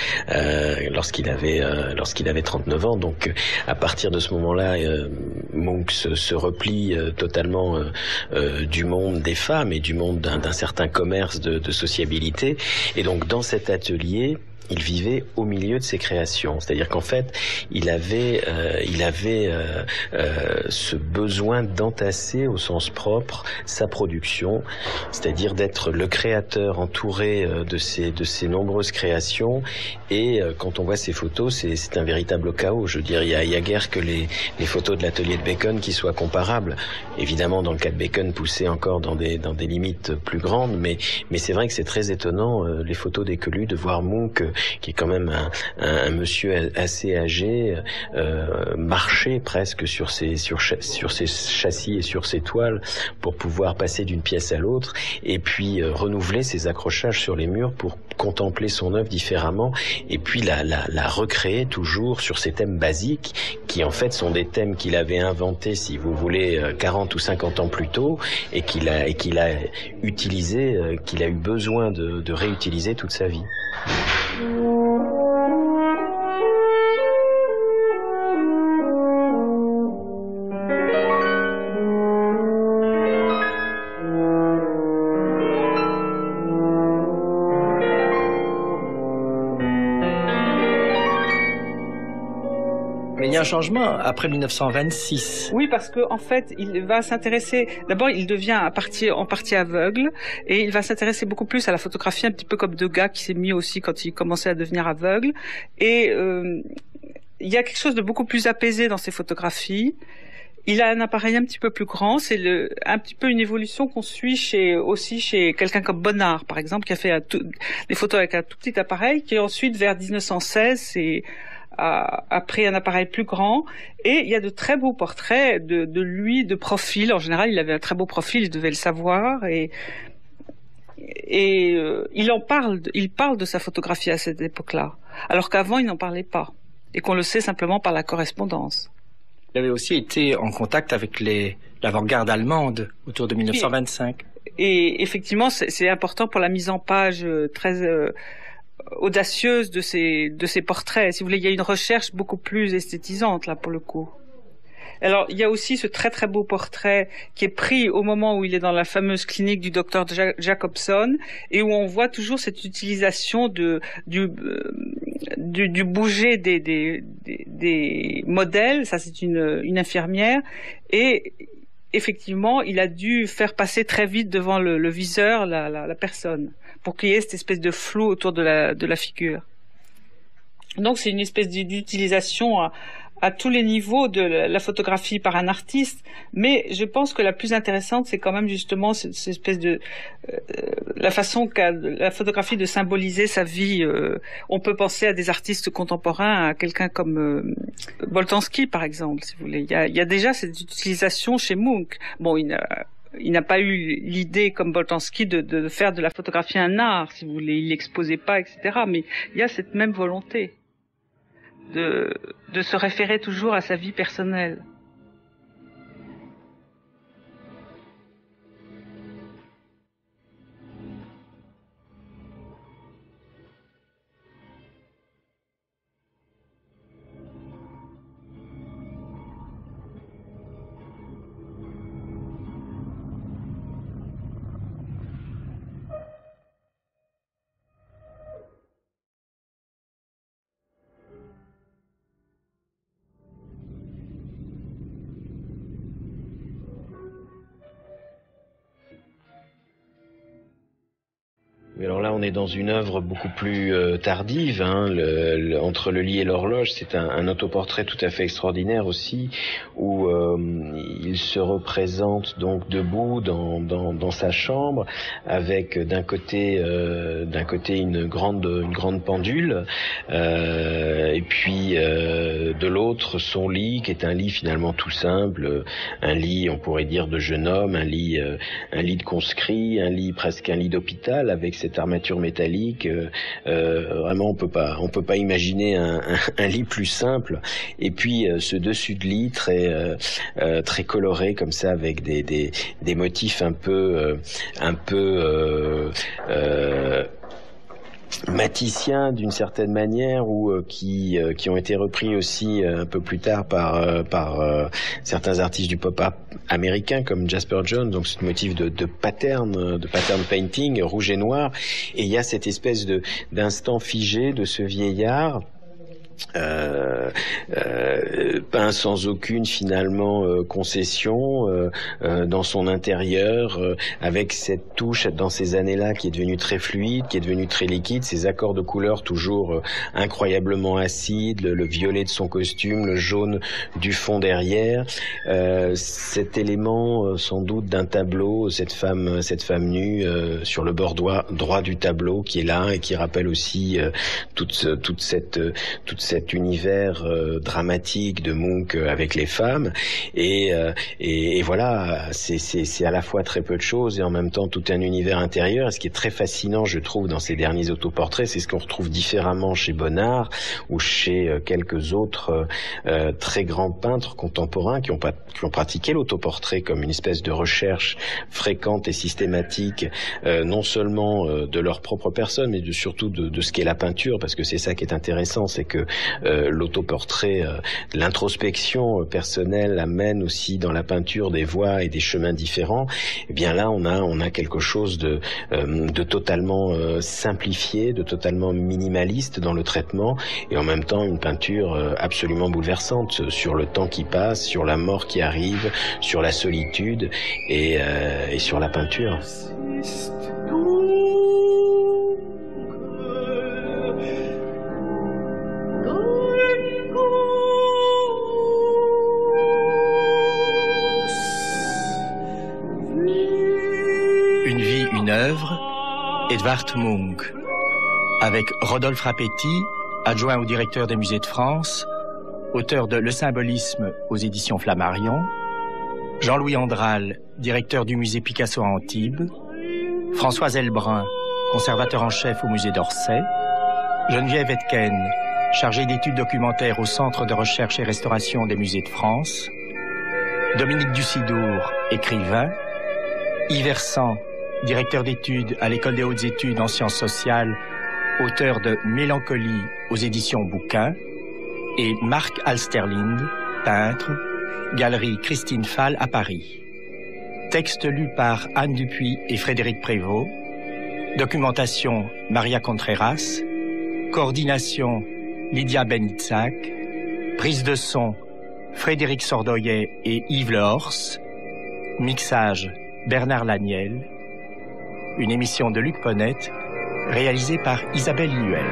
Speaker 5: lorsqu'il avait 39 ans. Donc à partir de ce moment-là, Munch se replie totalement du monde des femmes et du monde d'un certain commerce de sociabilité. Et donc dans cet atelier, il vivait au milieu de ses créations, c'est-à-dire qu'en fait, il avait ce besoin d'entasser au sens propre sa production, c'est-à-dire d'être le créateur entouré de ces nombreuses créations. Et quand on voit ces photos, c'est un véritable chaos. Je veux dire, il y a guère que les photos de l'atelier de Bacon qui soient comparables. Évidemment, dans le cas de Bacon, poussé encore dans des limites plus grandes, mais c'est vrai que c'est très étonnant les photos d'Ekelu de voir Munch, qui est quand même un monsieur assez âgé, marcher presque sur ses châssis et sur ses toiles pour pouvoir passer d'une pièce à l'autre, et puis renouveler ses accrochages sur les murs pour contempler son œuvre différemment, et puis la recréer toujours sur ces thèmes basiques qui en fait sont des thèmes qu'il avait inventés, si vous voulez, 40 ou 50 ans plus tôt, et qu'il a utilisé, qu'il a eu besoin de réutiliser toute sa vie.
Speaker 4: Mais il y a un changement après 1926.
Speaker 10: Oui, parce que en fait, il va s'intéresser. D'abord, il devient en partie aveugle, et il va s'intéresser beaucoup plus à la photographie, un petit peu comme Degas qui s'est mis aussi quand il commençait à devenir aveugle. Et il y a quelque chose de beaucoup plus apaisé dans ses photographies. Il a un appareil un petit peu plus grand. C'est un petit peu une évolution qu'on suit aussi chez quelqu'un comme Bonnard, par exemple, qui a fait des photos avec un tout petit appareil, qui ensuite, vers 1916, a pris un appareil plus grand, et il y a de très beaux portraits de lui, de profil. En général, il avait un très beau profil, il devait le savoir, et il parle de sa photographie à cette époque-là, alors qu'avant, il n'en parlait pas, et qu'on le sait simplement par la correspondance.
Speaker 4: Il avait aussi été en contact avec l'avant-garde allemande autour de 1925.
Speaker 10: Et effectivement, c'est important pour la mise en page très audacieuse de ces portraits. Si vous voulez, il y a une recherche beaucoup plus esthétisante là pour le coup. Alors, il y a aussi ce très très beau portrait qui est pris au moment où il est dans la fameuse clinique du docteur Jacobson, et où on voit toujours cette utilisation du bouger des modèles. Ça, c'est une infirmière, et effectivement, il a dû faire passer très vite devant le viseur la personne, pour qu'il y ait cette espèce de flou autour de la figure. Donc c'est une espèce d'utilisation à tous les niveaux de la photographie par un artiste, mais je pense que la plus intéressante, c'est quand même justement cette espèce de la façon qu'a la photographie de symboliser sa vie. On peut penser à des artistes contemporains, à quelqu'un comme Boltanski, par exemple, si vous voulez. Il y a déjà cette utilisation chez Munch. Bon, il n'a pas eu l'idée, comme Boltanski, de faire de la photographie un art, si vous voulez. Il l'exposait pas, etc. Mais il y a cette même volonté de se référer toujours à sa vie personnelle.
Speaker 5: on est dans une œuvre beaucoup plus tardive. Hein, entre le lit et l'horloge, c'est un autoportrait tout à fait extraordinaire aussi, où il se représente donc debout dans sa chambre, avec d'un côté une grande pendule, et puis de l'autre son lit, qui est un lit finalement tout simple, un lit, on pourrait dire, de jeune homme, un lit de conscrit, presque un lit d'hôpital, avec cette armature métallique. Vraiment, on peut pas imaginer un lit plus simple. Et puis ce dessus de lit très coloré comme ça, avec des motifs un peu maticiens d'une certaine manière, ou qui ont été repris aussi un peu plus tard par certains artistes du pop-art américain comme Jasper Johns. Donc ce motif de pattern painting rouge et noir, et il y a cette espèce d'instant figé de ce vieillard peint sans aucune finalement concession dans son intérieur, avec cette touche dans ces années-là qui est devenue très fluide, qui est devenue très liquide, ces accords de couleurs toujours incroyablement acides, le violet de son costume, le jaune du fond derrière, cet élément sans doute d'un tableau, cette femme nue sur le bord droit du tableau, qui est là et qui rappelle aussi toute cet univers dramatique de Munch avec les femmes, et voilà, c'est à la fois très peu de choses et en même temps tout un univers intérieur. Et ce qui est très fascinant, je trouve, dans ces derniers autoportraits, c'est ce qu'on retrouve différemment chez Bonnard ou chez quelques autres très grands peintres contemporains qui ont pratiqué l'autoportrait comme une espèce de recherche fréquente et systématique, non seulement de leur propre personne, mais surtout de ce qu'est la peinture, parce que c'est ça qui est intéressant, c'est que l'autoportrait, l'introspection personnelle amène aussi dans la peinture des voies et des chemins différents. Et bien là, on a quelque chose de totalement simplifié, de totalement minimaliste dans le traitement, et en même temps une peinture absolument bouleversante sur le temps qui passe, sur la mort qui arrive, sur la solitude et sur la peinture.
Speaker 11: Edvard Munch, avec Rodolphe Rapetti, adjoint au directeur des musées de France, auteur de Le symbolisme aux éditions Flammarion, Jean-Louis Andral, directeur du musée Picasso à Antibes, Françoise Elbrun, conservateur en chef au musée d'Orsay, Geneviève Etken, chargée d'études documentaires au Centre de recherche et restauration des musées de France, Dominique Dussidour, écrivain, Yves Hersant, directeur d'études à l'École des hautes études en sciences sociales, auteur de Mélancolie aux éditions Bouquin, et Marc Alsterlind, peintre, Galerie Christine Fall à Paris. Texte lu par Anne Dupuis et Frédéric Prévost. Documentation Maria Contreras. Coordination Lydia Benitzak. Prise de son Frédéric Sordoyet et Yves Lehors. Mixage Bernard Laniel. Une émission de Luc Ponette, réalisée par Isabelle Illuel.